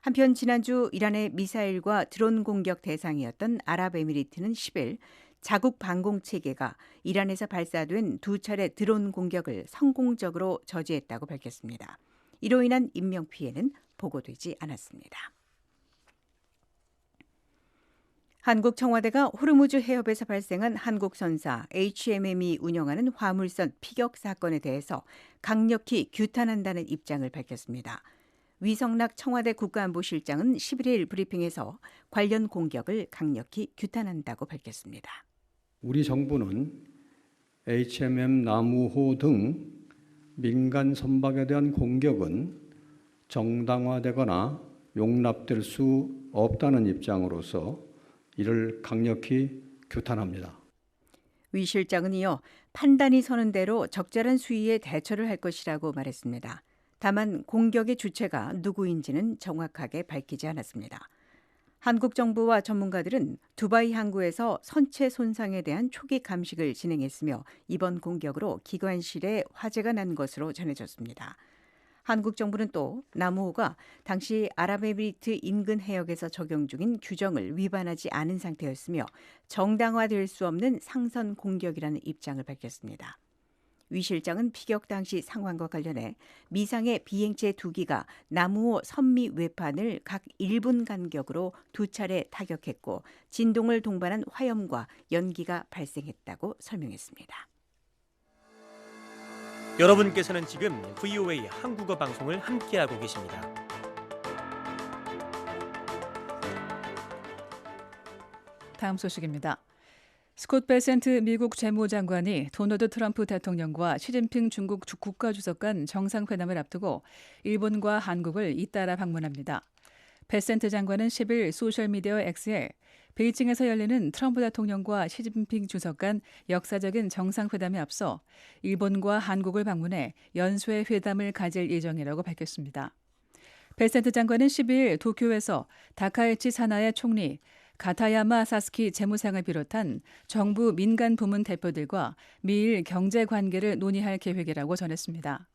한편 지난주 이란의 미사일과 드론 공격 대상이었던 아랍에미리트는 10일 자국 방공 체계가 이란에서 발사된 2차례 드론 공격을 성공적으로 저지했다고 밝혔습니다. 이로 인한 인명피해는 보고되지 않았습니다. 한국 청와대가 호르무즈 해협에서 발생한 한국 선사 HMM이 운영하는 화물선 피격 사건에 대해서 강력히 규탄한다는 입장을 밝혔습니다. 위성락 청와대 국가안보실장은 11일 브리핑에서 관련 공격을 강력히 규탄한다고 밝혔습니다. 우리 정부는 HMM 나무호 등 민간 선박에 대한 공격은 정당화되거나 용납될 수 없다는 입장으로서 이를 강력히 규탄합니다. 위 실장은 이어 판단이 서는 대로 적절한 수위에 대처를 할 것이라고 말했습니다. 다만 공격의 주체가 누구인지는 정확하게 밝히지 않았습니다. 한국 정부와 전문가들은 두바이 항구에서 선체 손상에 대한 초기 감식을 진행했으며 이번 공격으로 기관실에 화재가 난 것으로 전해졌습니다. 한국 정부는 또 나무호가 당시 아랍에미리트 인근 해역에서 적용 중인 규정을 위반하지 않은 상태였으며 정당화될 수 없는 상선 공격이라는 입장을 밝혔습니다. 위 실장은 피격 당시 상황과 관련해 미상의 비행체 2기가 남우호 선미 외판을 각 1분 간격으로 2차례 타격했고 진동을 동반한 화염과 연기가 발생했다고 설명했습니다. 여러분께서는 지금 VOA 한국어 방송을 함께하고 계십니다. 다음 소식입니다. 스콧 베센트 미국 재무장관이 도널드 트럼프 대통령과 시진핑 중국 국가주석 간 정상회담을 앞두고 일본과 한국을 잇따라 방문합니다. 베센트 장관은 10일 소셜미디어 X에 베이징에서 열리는 트럼프 대통령과 시진핑 주석 간 역사적인 정상회담에 앞서 일본과 한국을 방문해 연쇄 회담을 가질 예정이라고 밝혔습니다. 베센트 장관은 12일 도쿄에서 다카이치 사나의 총리, 가타야마 사스키 재무상을 비롯한 정부 민간 부문 대표들과 미일 경제 관계를 논의할 계획이라고 전했습니다.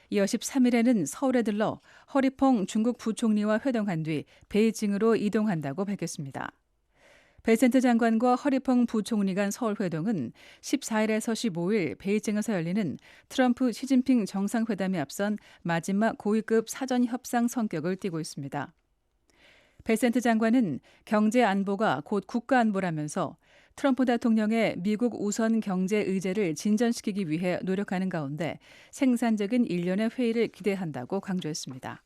이어 13일에는 서울에 들러 허리퐁 중국 부총리와 회동한 뒤 베이징으로 이동한다고 밝혔습니다. 베센트 장관과 허리퐁 부총리 간 서울 회동은 14일에서 15일 베이징에서 열리는 트럼프 시진핑 정상회담에 앞선 마지막 고위급 사전 협상 성격을 띠고 있습니다. 베센트 장관은 경제 안보가 곧 국가 안보라면서 트럼프 대통령의 미국 우선 경제 의제를 진전시키기 위해 노력하는 가운데 생산적인 일련의 회의를 기대한다고 강조했습니다.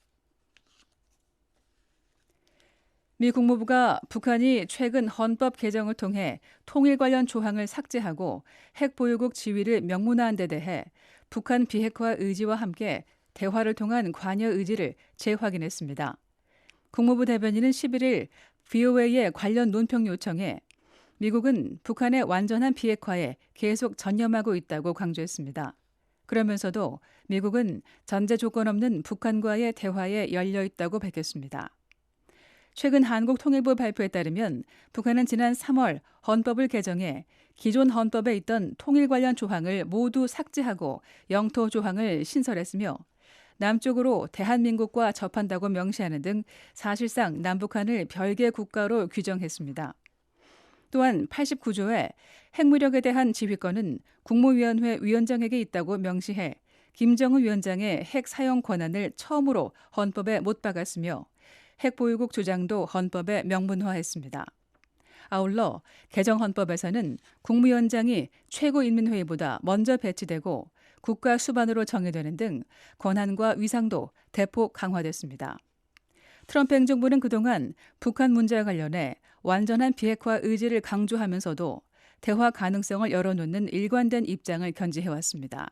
미 국무부가 북한이 최근 헌법 개정을 통해 통일 관련 조항을 삭제하고 핵 보유국 지위를 명문화한 데 대해 북한 비핵화 의지와 함께 대화를 통한 관여 의지를 재확인했습니다. 국무부 대변인은 11일 VOA의 관련 논평 요청에 미국은 북한의 완전한 비핵화에 계속 전념하고 있다고 강조했습니다. 그러면서도 미국은 전제 조건 없는 북한과의 대화에 열려 있다고 밝혔습니다. 최근 한국통일부 발표에 따르면 북한은 지난 3월 헌법을 개정해 기존 헌법에 있던 통일 관련 조항을 모두 삭제하고 영토 조항을 신설했으며 남쪽으로 대한민국과 접한다고 명시하는 등 사실상 남북한을 별개 국가로 규정했습니다. 또한 89조에 핵무력에 대한 지휘권은 국무위원회 위원장에게 있다고 명시해 김정은 위원장의 핵 사용 권한을 처음으로 헌법에 못 박았으며 핵보유국 주장도 헌법에 명문화했습니다. 아울러 개정 헌법에서는 국무위원장이 최고인민회의보다 먼저 배치되고 국가 수반으로 정의되는 등 권한과 위상도 대폭 강화됐습니다. 트럼프 행정부는 그동안 북한 문제와 관련해 완전한 비핵화 의지를 강조하면서도 대화 가능성을 열어놓는 일관된 입장을 견지해왔습니다.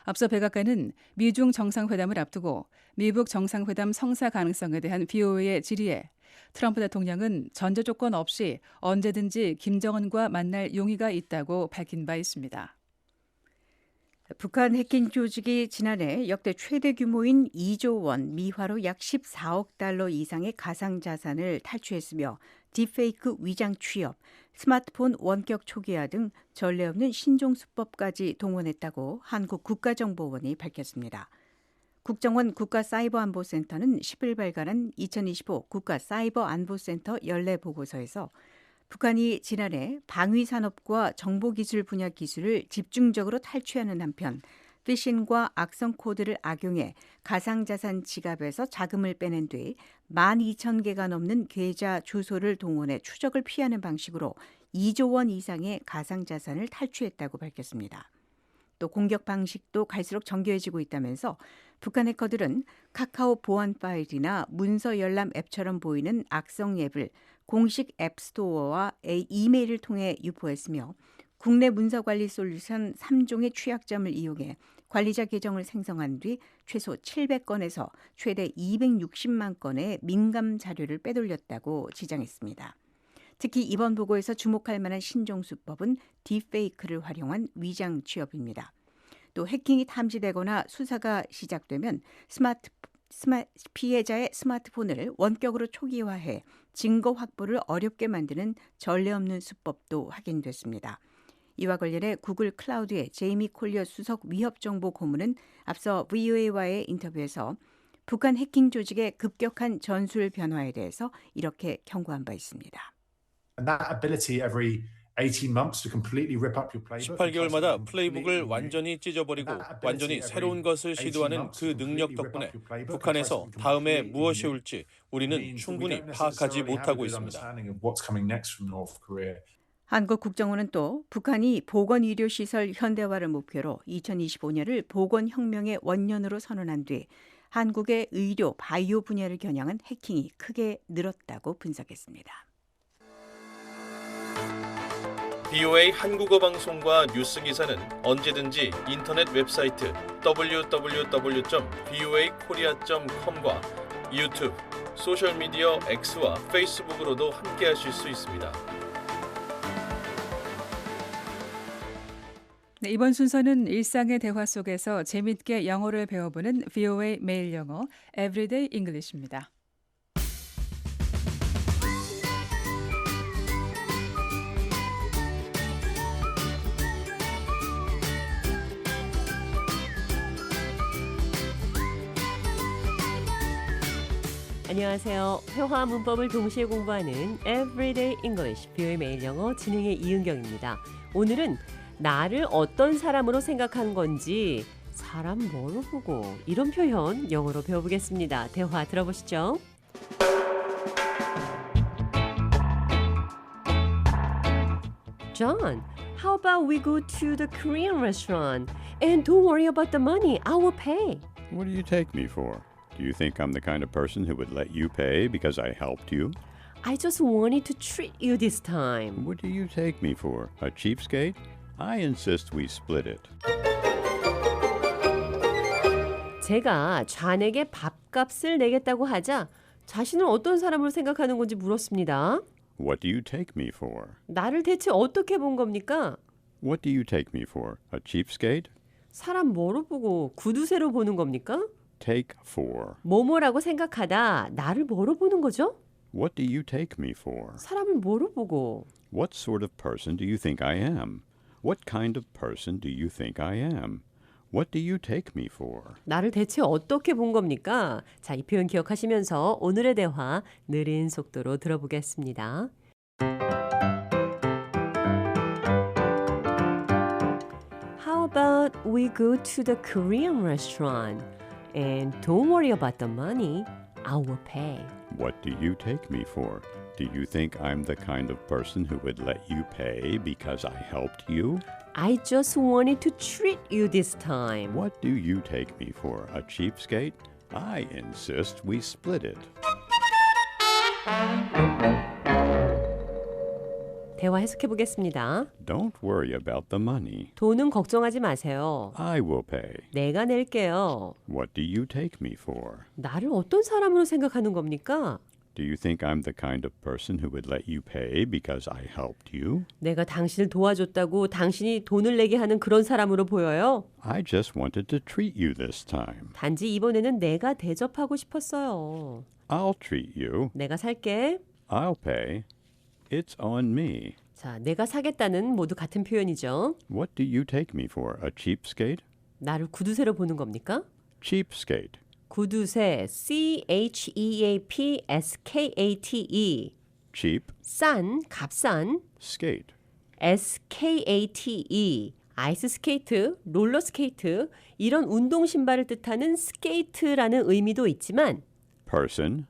앞서 백악관은 미중 정상회담을 앞두고 미북 정상회담 성사 가능성에 대한 BOA의 질의에 트럼프 대통령은 전제 조건 없이 언제든지 김정은과 만날 용의가 있다고 밝힌 바 있습니다. 북한 해킹 조직이 지난해 역대 최대 규모인 2조 원, 미화로 약 14억 달러 이상의 가상자산을 탈취했으며 딥페이크 위장 취업, 스마트폰 원격 초기화 등 전례 없는 신종수법까지 동원했다고 한국 국가정보원이 밝혔습니다. 국정원 국가사이버안보센터는 10일 발간한 2025 국가사이버안보센터 연례 보고서에서 북한이 지난해 방위산업과 정보기술 분야 기술을 집중적으로 탈취하는 한편 피싱과 악성 코드를 악용해 가상자산 지갑에서 자금을 빼낸 뒤 12,000개가 넘는 계좌 주소를 동원해 추적을 피하는 방식으로 2조 원 이상의 가상자산을 탈취했다고 밝혔습니다. 또 공격 방식도 갈수록 정교해지고 있다면서 북한 해커들은 카카오 보안 파일이나 문서 열람 앱처럼 보이는 악성 앱을 공식 앱스토어와 이메일을 통해 유포했으며 국내 문서관리 솔루션 3종의 취약점을 이용해 관리자 계정을 생성한 뒤 최소 700건에서 최대 260만 건의 민감 자료를 빼돌렸다고 지장했습니다. 특히 이번 보고에서 주목할 만한 신종수법은 딥페이크를 활용한 위장 취업입니다. 또 해킹이 탐지되거나 수사가 시작되면 피해자의 스마트폰을 원격으로 초기화해 증거 확보를 어렵게 만드는 전례 없는 수법도 확인됐습니다. 이와 관련해 구글 클라우드의 제이미 콜리어 수석 위협정보 고문은 앞서 VOA와의 인터뷰에서 북한 해킹 조직의 급격한 전술 변화에 대해서 이렇게 경고한 바 있습니다. And that ability every 18개월마다 플레이북을 완전히 찢어버리고 완전히 새로운 것을 시도하는 그 능력 덕분에 북한에서 다음에 무엇이 올지 우리는 충분히 파악하지 못하고 있습니다. 한국 국정원은 또 북한이 보건의료시설 현대화를 목표로 2025년을 보건혁명의 원년으로 선언한 뒤 한국의 의료, 바이오 분야를 겨냥한 해킹이 크게 늘었다고 분석했습니다. BOA 한국어 방송과 뉴스 기사는 언제든지 인터넷 웹사이트 www.voakorea.com과 유튜브, 소셜미디어 X와 페이스북으로도 함께하실 수 있습니다. 네, 이번 순서는 일상의 대화 속에서 재미있게 영어를 배워보는 VOA 매일 영어 Everyday English입니다. 안녕하세요. 회화와 문법을 동시에 공부하는 Everyday English, VOA 매일 영어 진행의 이은경입니다. 오늘은 나를 어떤 사람으로 생각하는 건지 사람 뭐로 보고 이런 표현 영어로 배워보겠습니다. 대화 들어보시죠. John, how about we go to the Korean restaurant? And don't worry about the money, I will pay. What do you take me for? Do you think I'm the kind of person who would let you pay because I helped you? I just wanted to treat you this time. What do you take me for? A cheapskate? I insist we split it. 제가 좌에게 밥값을 내겠다고 하자 자신을 어떤 사람으로 생각하는 건지 물었습니다. What do you take me for? 나를 대체 어떻게 본 겁니까? What do you take me for? A cheapskate? 사람 뭐로 보고 구두쇠로 보는 겁니까? Take for. 뭐뭐라고 생각하다 나를 뭐로 보는 거죠? What do you take me for? 사람을 뭐로 보고? What sort of person do you think I am? What kind of person do you think I am? What do you take me for? 나를 대체 어떻게 본 겁니까? 자, 이 표현 기억하시면서 오늘의 대화 느린 속도로 들어보겠습니다. How about we go to the Korean restaurant? And don't worry about the money, I will pay. What do you take me for? Do you think I'm the kind of person who would let you pay because I helped you? I just wanted to treat you this time. What do you take me for? A cheapskate? I insist we split it. 대화 해석해 보겠습니다. Don't worry about the money. 돈은 걱정하지 마세요. I will pay. 내가 낼게요. What do you take me for? 나를 어떤 사람으로 생각하는 겁니까? Do you think I'm the kind of person who would let you pay because I helped you? 내가 당신을 도와줬다고 당신이 돈을 내게 하는 그런 사람으로 보여요? I just wanted to treat you this time. 단지 이번에는 내가 대접하고 싶었어요. I'll treat you. 내가 살게. I'll pay. It's on me. 자, 내가 사겠다는 모두 같은 표현이죠. What do you take me for? A cheapskate? 나를 구두쇠로 보는 겁니까? Cheapskate. 구두쇠, C-H-E-A-P-S-K-A-T-E. Cheap. 싼, 값싼. Skate. S-K-A-T-E. 아이스 스케이트, 롤러 스케이트 이런 운동 신발을 뜻하는 스케이트라는 의미도 있지만 Person.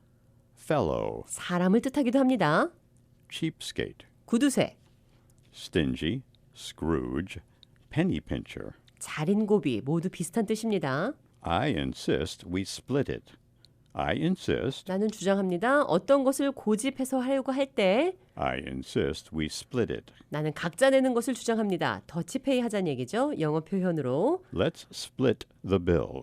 Fellow. 사람을 뜻하기도 합니다. Cheapskate. 구두쇠. Stingy. Scrooge. Penny pincher. 자린고비 모두 비슷한 뜻입니다. I insist we split it. I insist. 나는 주장합니다. 어떤 것을 고집해서 하려고 할 때 I insist we split it. 나는 각자 내는 것을 주장합니다. 더치페이 하자는 얘기죠. 영어 표현으로 Let's split the bill.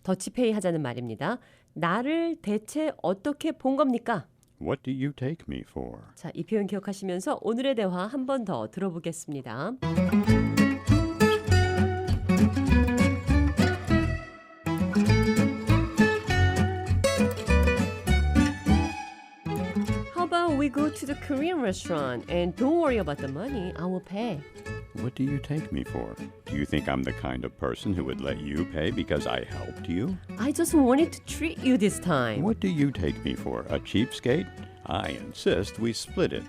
더치페이 하자는 말입니다. 나를 대체 어떻게 본 겁니까? What do you take me for? 자, 이 표현 기억하시면서 오늘의 대화 한 번 더 들어보겠습니다. We go to the Korean restaurant and don't worry about the money, I will pay. What do you take me for? Do you think I'm the kind of person who would let you pay because I helped you? I just wanted to treat you this time. What do you take me for? A cheapskate? I insist we split it.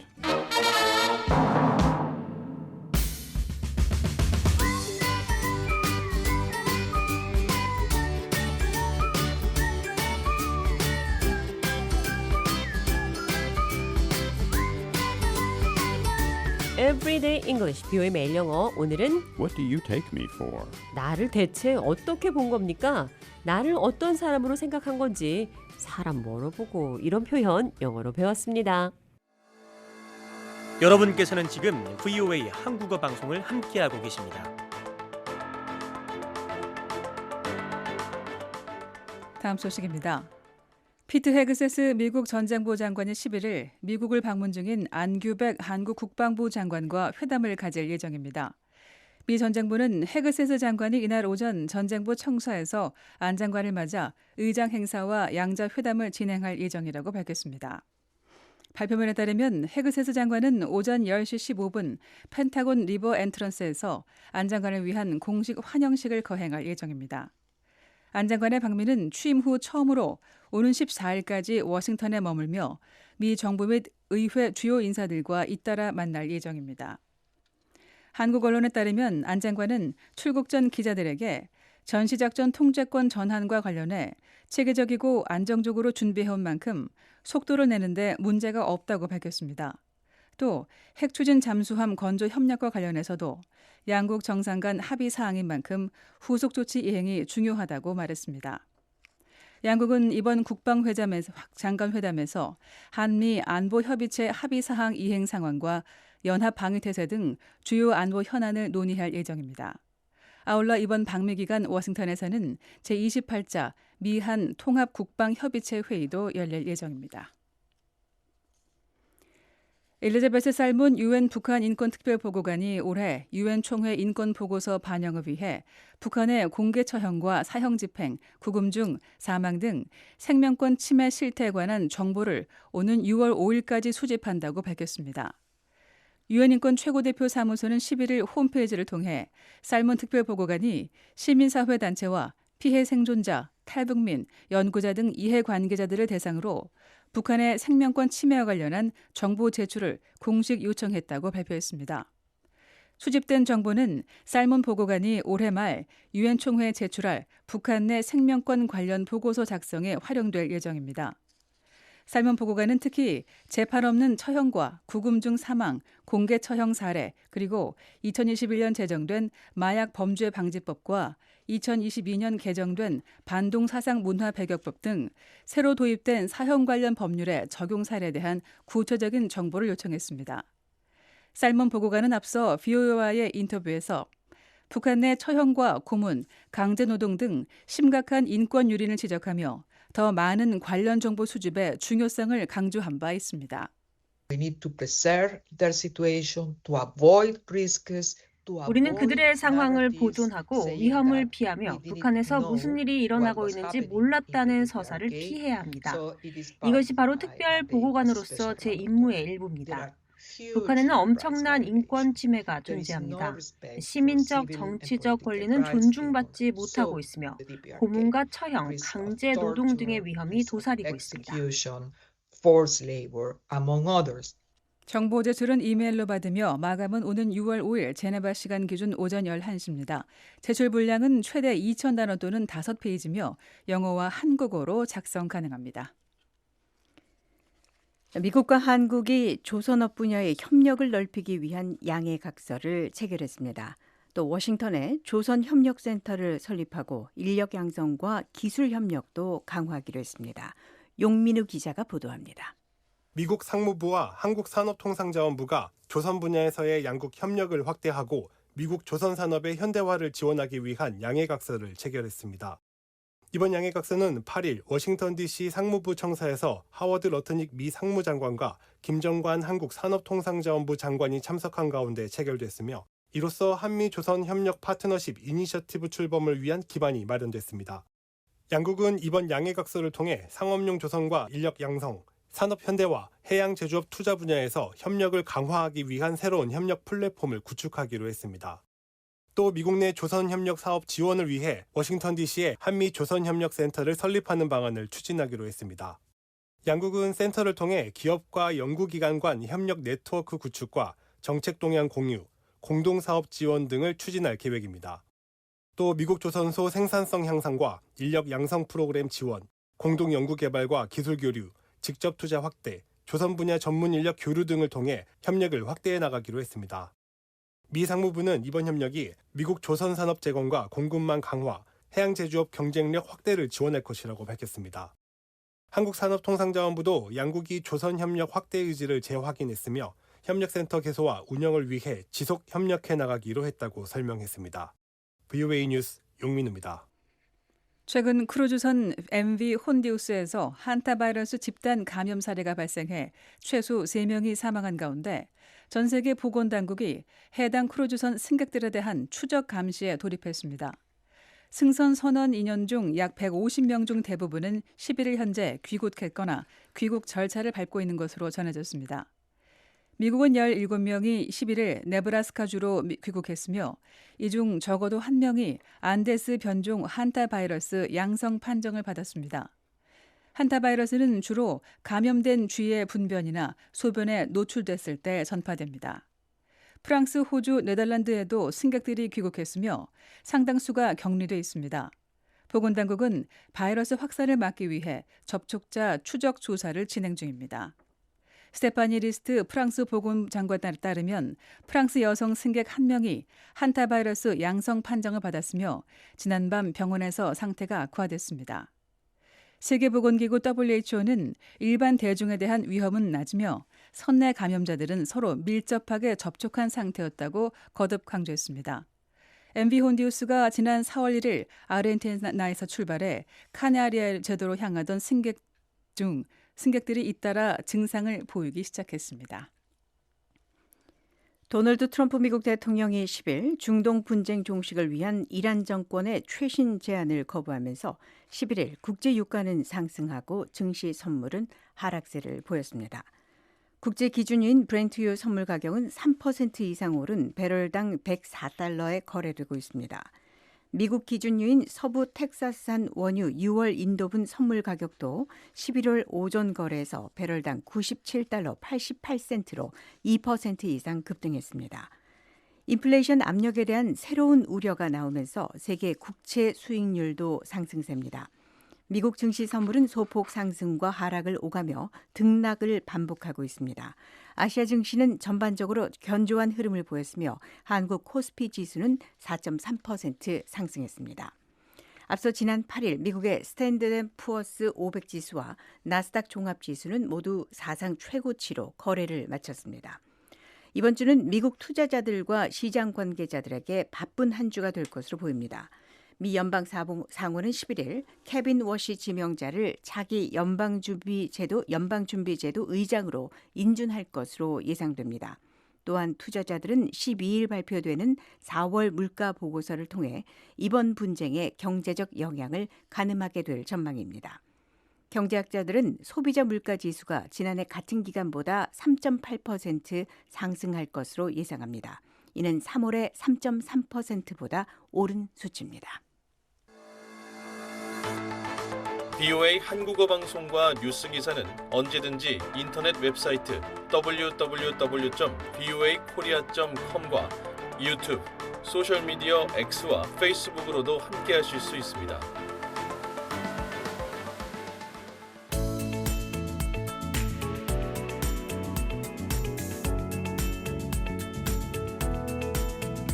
Everyday English, 뷰의 매일 영어. 오늘은 What do you take me for? 나를 대체 어떻게 본 겁니까? 나를 어떤 사람으로 생각한 건지 사람 뭐로 보고 이런 표현 영어로 배웠습니다. 여러분께서는 지금 VOA 한국어 방송을 함께하고 계십니다. 다음 소식입니다. 피트 헤그세스 미국 전 장부 장관이 11일 미국을 방문 중인 안규백 한국 국방부 장관과 회담을 가질 예정입니다. 미 전 장부는 헤그세스 장관이 이날 오전 전 장부 청사에서 안 장관을 맞아 의장 행사와 양자 회담을 진행할 예정이라고 밝혔습니다. 발표문에 따르면 헤그세스 장관은 오전 10시 15분 펜타곤 리버 엔트런스에서 안 장관을 위한 공식 환영식을 거행할 예정입니다. 안 장관의 방미는 취임 후 처음으로 오는 14일까지 워싱턴에 머물며 미 정부 및 의회 주요 인사들과 잇따라 만날 예정입니다. 한국 언론에 따르면 안 장관은 출국 전 기자들에게 전시작전 통제권 전환과 관련해 체계적이고 안정적으로 준비해온 만큼 속도를 내는데 문제가 없다고 밝혔습니다. 또 핵추진 잠수함 건조 협력과 관련해서도 양국 정상 간 합의 사항인 만큼 후속 조치 이행이 중요하다고 말했습니다. 양국은 이번 장관회담에서 한미 안보협의체 합의 사항 이행 상황과 연합방위태세 등 주요 안보 현안을 논의할 예정입니다. 아울러 이번 방미 기간 워싱턴에서는 제28자 미한 통합국방협의체 회의도 열릴 예정입니다. 엘리자베스 살문 유엔 북한 인권특별보고관이 올해 유엔 총회 인권보고서 반영을 위해 북한의 공개 처형과 사형 집행, 구금 중 사망 등 생명권 침해 실태에 관한 정보를 오는 6월 5일까지 수집한다고 밝혔습니다. 유엔 인권 최고대표 사무소는 11일 홈페이지를 통해 살문 특별보고관이 시민사회단체와 피해 생존자, 탈북민, 연구자 등 이해관계자들을 대상으로 북한의 생명권 침해와 관련한 정보 제출을 공식 요청했다고 발표했습니다. 수집된 정보는 살문 보고관이 올해 말 유엔 총회에 제출할 북한 내 생명권 관련 보고서 작성에 활용될 예정입니다. 살문 보고관은 특히 재판 없는 처형과 구금 중 사망, 공개 처형 사례, 그리고 2021년 제정된 마약 범죄 방지법과 2022년 개정된 반동 사상 문화 배격법 등 새로 도입된 사형 관련 법률의 적용 사례에 대한 구체적인 정보를 요청했습니다. 살문 보고관은 앞서 VOA와의 인터뷰에서 북한 내 처형과 고문, 강제노동 등 심각한 인권 유린을 지적하며 더 많은 관련 정보 수집의 중요성을 강조한 바 있습니다. 우리는 그들의 상황을 보존하고 위험을 피하며 북한에서 무슨 일이 일어나고 있는지 몰랐다는 서사를 피해야 합니다. 이것이 바로 특별 보고관으로서 제 임무의 일부입니다. 북한에는 엄청난 인권 침해가 존재합니다. 시민적, 정치적 권리는 존중받지 못하고 있으며 고문과 처형, 강제 노동 등의 위험이 도사리고 있습니다. 정보 제출은 이메일로 받으며 마감은 오는 6월 5일 제네바 시간 기준 오전 11시입니다. 제출 분량은 최대 2,000단어 또는 5페이지며 영어와 한국어로 작성 가능합니다. 미국과 한국이 조선업 분야의 협력을 넓히기 위한 양해각서를 체결했습니다. 또 워싱턴에 조선협력센터를 설립하고 인력 양성과 기술 협력도 강화하기로 했습니다. 용민우 기자가 보도합니다. 미국 상무부와 한국산업통상자원부가 조선 분야에서의 양국 협력을 확대하고 미국 조선산업의 현대화를 지원하기 위한 양해각서를 체결했습니다. 이번 양해각서는 8일 워싱턴 DC 상무부 청사에서 하워드 러트닉 미 상무장관과 김정관 한국산업통상자원부 장관이 참석한 가운데 체결됐으며 이로써 한미 조선 협력 파트너십 이니셔티브 출범을 위한 기반이 마련됐습니다. 양국은 이번 양해각서를 통해 상업용 조선과 인력 양성, 산업 현대화, 해양 제조업 투자 분야에서 협력을 강화하기 위한 새로운 협력 플랫폼을 구축하기로 했습니다. 또 미국 내 조선협력 사업 지원을 위해 워싱턴 DC에 한미 조선협력센터를 설립하는 방안을 추진하기로 했습니다. 양국은 센터를 통해 기업과 연구기관 간 협력 네트워크 구축과 정책 동향 공유, 공동사업 지원 등을 추진할 계획입니다. 또 미국 조선소 생산성 향상과 인력 양성 프로그램 지원, 공동 연구개발과 기술 교류, 직접 투자 확대, 조선 분야 전문 인력 교류 등을 통해 협력을 확대해 나가기로 했습니다. 미 상무부는 이번 협력이 미국 조선 산업 재건과 공급망 강화, 해양 제조업 경쟁력 확대를 지원할 것이라고 밝혔습니다. 한국산업통상자원부도 양국이 조선 협력 확대 의지를 재확인했으며 협력센터 개소와 운영을 위해 지속 협력해 나가기로 했다고 설명했습니다. VOA 뉴스 용민우입니다. 최근 크루즈선 MV 혼디우스에서 한타바이러스 집단 감염 사례가 발생해 최소 3명이 사망한 가운데 전 세계 보건당국이 해당 크루즈선 승객들에 대한 추적 감시에 돌입했습니다. 승선 선원 인원 중 약 150명 중 대부분은 11일 현재 귀국했거나 귀국 절차를 밟고 있는 것으로 전해졌습니다. 미국은 17명이 11일 네브라스카주로 귀국했으며 이 중 적어도 1명이 안데스 변종 한타바이러스 양성 판정을 받았습니다. 한타바이러스는 주로 감염된 쥐의 분변이나 소변에 노출됐을 때 전파됩니다. 프랑스, 호주, 네덜란드에도 승객들이 귀국했으며 상당수가 격리돼 있습니다. 보건당국은 바이러스 확산을 막기 위해 접촉자 추적 조사를 진행 중입니다. 스테파니 리스트 프랑스 보건장관에 따르면 프랑스 여성 승객 1명이 한타바이러스 양성 판정을 받았으며 지난밤 병원에서 상태가 악화됐습니다. 세계보건기구 WHO는 일반 대중에 대한 위험은 낮으며 선내 감염자들은 서로 밀접하게 접촉한 상태였다고 거듭 강조했습니다. MV 혼디우스가 지난 4월 1일 아르헨티나에서 출발해 카나리아 제도로 향하던 승객들이 잇따라 증상을 보이기 시작했습니다. 도널드 트럼프 미국 대통령이 10일 중동 분쟁 종식을 위한 이란 정권의 최신 제안을 거부하면서 11일 국제 유가는 상승하고 증시 선물은 하락세를 보였습니다. 국제 기준유인 브렌트유 선물 가격은 3% 이상 오른 배럴당 104달러에 거래되고 있습니다. 미국 기준유인 서부 텍사스산 원유 6월 인도분 선물 가격도 11월 오전 거래에서 배럴당 97달러 88센트로 2% 이상 급등했습니다. 인플레이션 압력에 대한 새로운 우려가 나오면서 세계 국채 수익률도 상승세입니다. 미국 증시 선물은 소폭 상승과 하락을 오가며 등락을 반복하고 있습니다. 아시아 증시는 전반적으로 견조한 흐름을 보였으며 한국 코스피 지수는 4.3% 상승했습니다. 앞서 지난 8일 미국의 스탠드앤푸어스 500 지수와 나스닥 종합 지수는 모두 사상 최고치로 거래를 마쳤습니다. 이번 주는 미국 투자자들과 시장 관계자들에게 바쁜 한 주가 될 것으로 보입니다. 미 연방상원은 11일 케빈 워시 지명자를 차기 연방준비제도 의장으로 인준할 것으로 예상됩니다. 또한 투자자들은 12일 발표되는 4월 물가 보고서를 통해 이번 분쟁의 경제적 영향을 가늠하게 될 전망입니다. 경제학자들은 소비자 물가 지수가 지난해 같은 기간보다 3.8% 상승할 것으로 예상합니다. 이는 3월의 3.3%보다 오른 수치입니다. VOA 한국어 방송과 뉴스 기사는 언제든지 인터넷 웹사이트 www.voakorea.com과 유튜브, 소셜미디어 X와 페이스북으로도 함께하실 수 있습니다.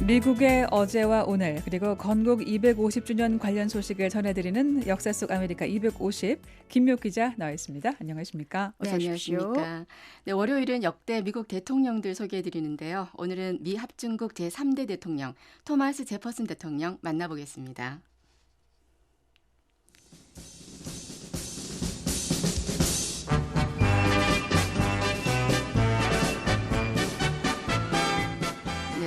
미국의 어제와 오늘 그리고 건국 250주년 관련 소식을 전해드리는 역사 속 아메리카 250 김묘 기자 나와 있습니다. 안녕하십니까? 어서 오십시오. 안녕하십니까? 네, 월요일은 역대 미국 대통령들 소개해드리는데요. 오늘은 미 합중국 제3대 대통령 토마스 제퍼슨 대통령 만나보겠습니다.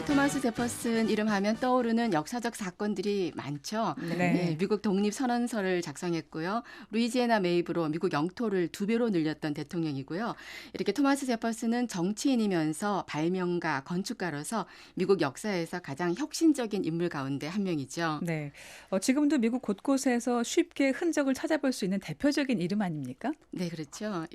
토마스 제퍼슨 이름하면 떠오르는 역사적 사건들이 많죠. 네. 네, 미국 독립선언서를 작성했고요. 루이지애나 매입으로 미국 영토를 2배로 늘렸던 대통령이고요. 이렇게 토마스 제퍼슨은 정치인이면서 발명가, 건축가로서 미국 역사에서 가장 혁신적인 인물 가운데 한 명이죠. 네, 지금도 미국 곳곳에서 쉽게 흔적을 찾아볼 수 있는 대표적인 이름 아닙니까? 네, 그렇죠.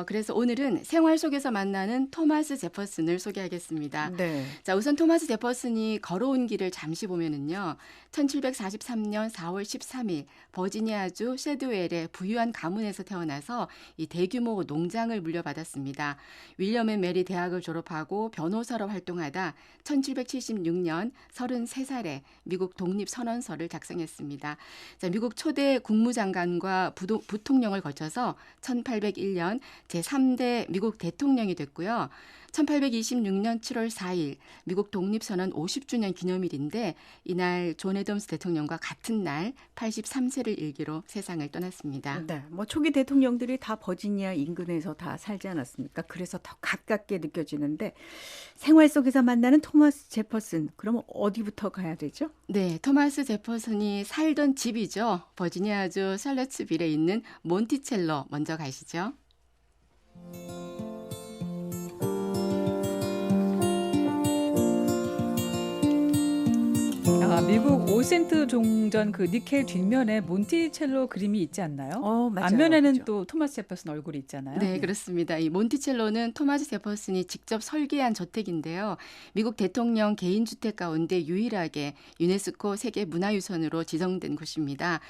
그래서 오늘은 생활 속에서 만나는 토마스 제퍼슨을 소개하겠습니다. 네. 자, 우선 토마스 제퍼슨이 걸어온 길을 잠시 보면은요. 1743년 4월 13일 버지니아주 셰드웰의 부유한 가문에서 태어나서 이 대규모 농장을 물려받았습니다. 윌리엄 앤 메리 대학을 졸업하고 변호사로 활동하다 1776년 33살에 미국 독립선언서를 작성했습니다. 자, 미국 초대 국무장관과 부통령을 거쳐서 1801년 제3대 미국 대통령이 됐고요. 1826년 7월 4일 미국 독립선언 50주년 기념일인데 이날 존 애덤스 대통령과 같은 날 83세를 일기로 세상을 떠났습니다. 네, 뭐 초기 대통령들이 다 버지니아 인근에서 다 살지 않았습니까? 그래서 더 가깝게 느껴지는데 생활 속에서 만나는 토마스 제퍼슨, 그럼 어디부터 가야 되죠? 네, 토마스 제퍼슨이 살던 집이죠. 버지니아주 샬럿츠빌에 있는 몬티첼로 먼저 가시죠. 미국 오센트 종전 그 니켈 뒷면에 몬티첼로 그림이 있지 않나요? 맞아요. 앞면에는 그렇죠. 또 토마스 제퍼슨 얼굴이 있잖아요. 네, 그렇습니다. 이 몬티첼로는 토마스 제퍼슨이 직접 설계한 저택인데요. 미국 대통령 개인주택 가운데 유일하게 유네스코 세계문화유산으로 지정된 곳입니다.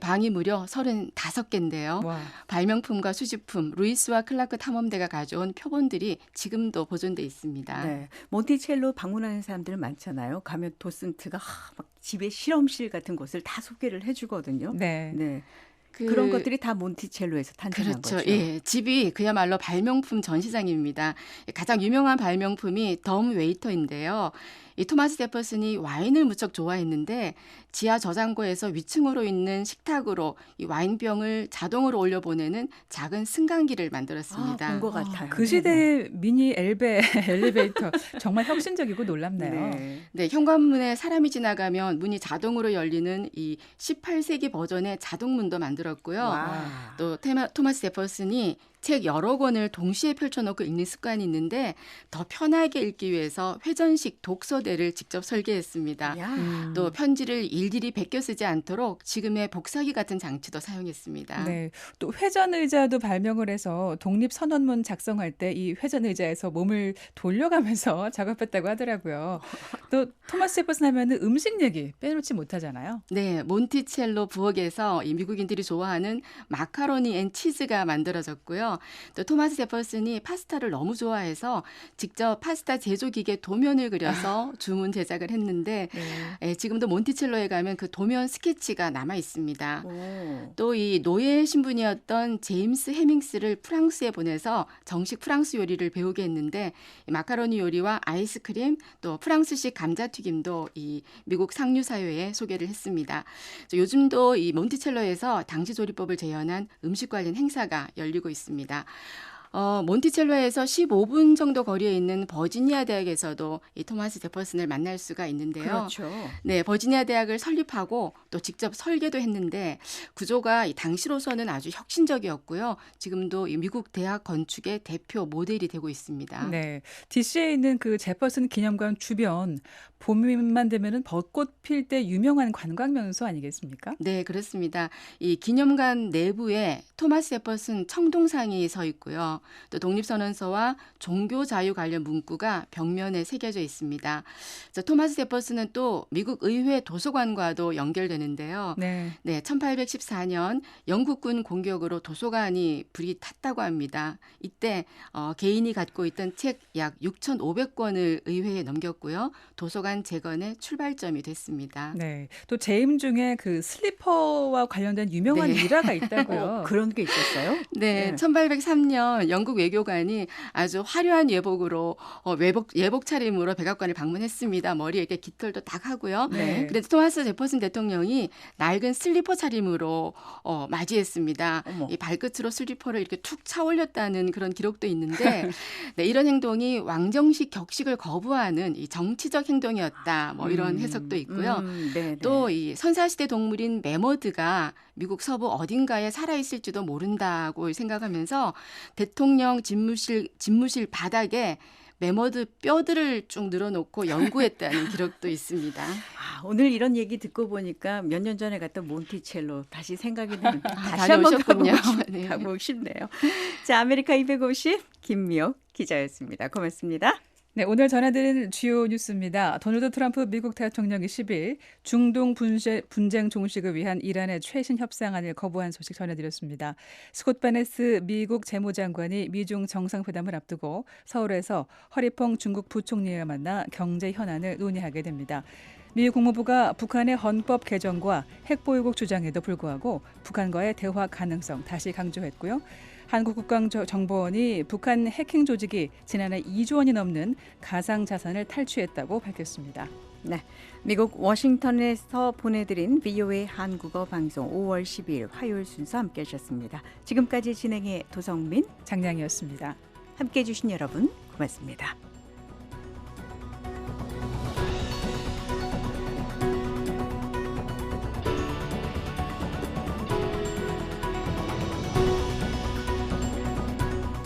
방이 무려 35개인데요. 와. 발명품과 수집품, 루이스와 클라크 탐험대가 가져온 표본들이 지금도 보존돼 있습니다. 네, 몬티첼로 방문하는 사람들 많잖아요. 가면 도슨트가 막 집에 실험실 같은 곳을 다 소개를 해주거든요. 네. 네. 그런 것들이 다 몬티첼로에서 탄생한 그렇죠. 거죠. 예, 집이 그야말로 발명품 전시장입니다. 가장 유명한 발명품이 덤 웨이터인데요. 이 토마스 제퍼슨이 와인을 무척 좋아했는데 지하 저장고에서 위층으로 있는 식탁으로 이 와인병을 자동으로 올려보내는 작은 승강기를 만들었습니다. 본 것 같아요. 그 시대의 미니 엘리베이터 정말 혁신적이고 놀랍네요. 네. 네, 현관문에 사람이 지나가면 문이 자동으로 열리는 이 18세기 버전의 자동문도 만들었고요. 와. 또 토마스 제퍼슨이 책 여러 권을 동시에 펼쳐놓고 읽는 습관이 있는데 더 편하게 읽기 위해서 회전식 독서대를 직접 설계했습니다. 야. 또 편지를 일일이 베껴 쓰지 않도록 지금의 복사기 같은 장치도 사용했습니다. 네, 또 회전 의자도 발명을 해서 독립 선언문 작성할 때 이 회전 의자에서 몸을 돌려가면서 작업했다고 하더라고요. 또 토마스 제퍼슨 하면은 음식 얘기 빼놓지 못하잖아요. 네, 몬티첼로 부엌에서 이 미국인들이 좋아하는 마카로니 앤 치즈가 만들어졌고요. 또 토마스 제퍼슨이 파스타를 너무 좋아해서 직접 파스타 제조 기계 도면을 그려서 주문 제작을 했는데 네. 지금도 몬티첼로에 가면 그 도면 스케치가 남아 있습니다. 오. 또 이 노예 신분이었던 제임스 해밍스를 프랑스에 보내서 정식 프랑스 요리를 배우게 했는데 이 마카로니 요리와 아이스크림 또 프랑스식 감자튀김도 이 미국 상류 사회에 소개를 했습니다. 요즘도 이 몬티첼로에서 당시 조리법을 재현한 음식 관련 행사가 열리고 있습니다. 몬티첼로에서 15분 정도 거리에 있는 버지니아 대학에서도 이 토마스 제퍼슨을 만날 수가 있는데요. 그렇죠. 네, 버지니아 대학을 설립하고 또 직접 설계도 했는데 구조가 이 당시로서는 아주 혁신적이었고요. 지금도 이 미국 대학 건축의 대표 모델이 되고 있습니다. 네, DC에 있는 그 제퍼슨 기념관 주변 봄만 되면은 벚꽃 필 때 유명한 관광 명소 아니겠습니까? 네, 그렇습니다. 이 기념관 내부에 토마스 제퍼슨 청동상이 서 있고요. 또 독립선언서와 종교 자유 관련 문구가 벽면에 새겨져 있습니다. 토마스 제퍼슨은 또 미국 의회 도서관과도 연결되는데요. 네. 네, 1814년 영국군 공격으로 도서관이 불이 탔다고 합니다. 이때 개인이 갖고 있던 책 약 6,500권을 의회에 넘겼고요. 도서관 재건의 출발점이 됐습니다. 네, 또 재임 중에 그 슬리퍼와 관련된 유명한 네. 일화가 있다고요. 그런 게 있었어요? 네, 네. 1803년 영국 외교관이 아주 화려한 예복으로 예복 차림으로 백악관을 방문했습니다. 머리에 이렇게 깃털도 딱 하고요. 네. 그런데 토마스 제퍼슨 대통령이 낡은 슬리퍼 차림으로 맞이했습니다. 어머. 이 발끝으로 슬리퍼를 이렇게 툭 차 올렸다는 그런 기록도 있는데 네, 이런 행동이 왕정식 격식을 거부하는 이 정치적 행동이었다. 뭐 이런 해석도 있고요. 네, 또 이 선사시대 동물인 매머드가 미국 서부 어딘가에 살아있을지도 모른다고 생각하면서 대통령 집무실 바닥에 매머드 뼈들을 쭉 늘어놓고 연구했다는 기록도 있습니다. 오늘 이런 얘기 듣고 보니까 몇 년 전에 갔던 몬티첼로 다시 생각이 나는 다시 다녀오셨군요. 한번 가보고 싶네요. 자, 아메리카 250 김미옥 기자였습니다. 고맙습니다. 네, 오늘 전해드린 주요 뉴스입니다. 도널드 트럼프 미국 대통령이 10일 중동 분쟁 종식을 위한 이란의 최신 협상안을 거부한 소식 전해드렸습니다. 스콧 베네스 미국 재무장관이 미중 정상회담을 앞두고 서울에서 허리퐁 중국 부총리와 만나 경제 현안을 논의하게 됩니다. 미 국무부가 북한의 헌법 개정과 핵보유국 주장에도 불구하고 북한과의 대화 가능성 다시 강조했고요. 한국국가정보원이 북한 해킹 조직이 지난해 2조 원이 넘는 가상 자산을 탈취했다고 밝혔습니다. 네, 미국 워싱턴에서 보내드린 VOA 한국어 방송 5월 12일 화요일 순서 함께하셨습니다. 지금까지 진행의 도성민, 장량이었습니다. 함께해 주신 여러분 고맙습니다.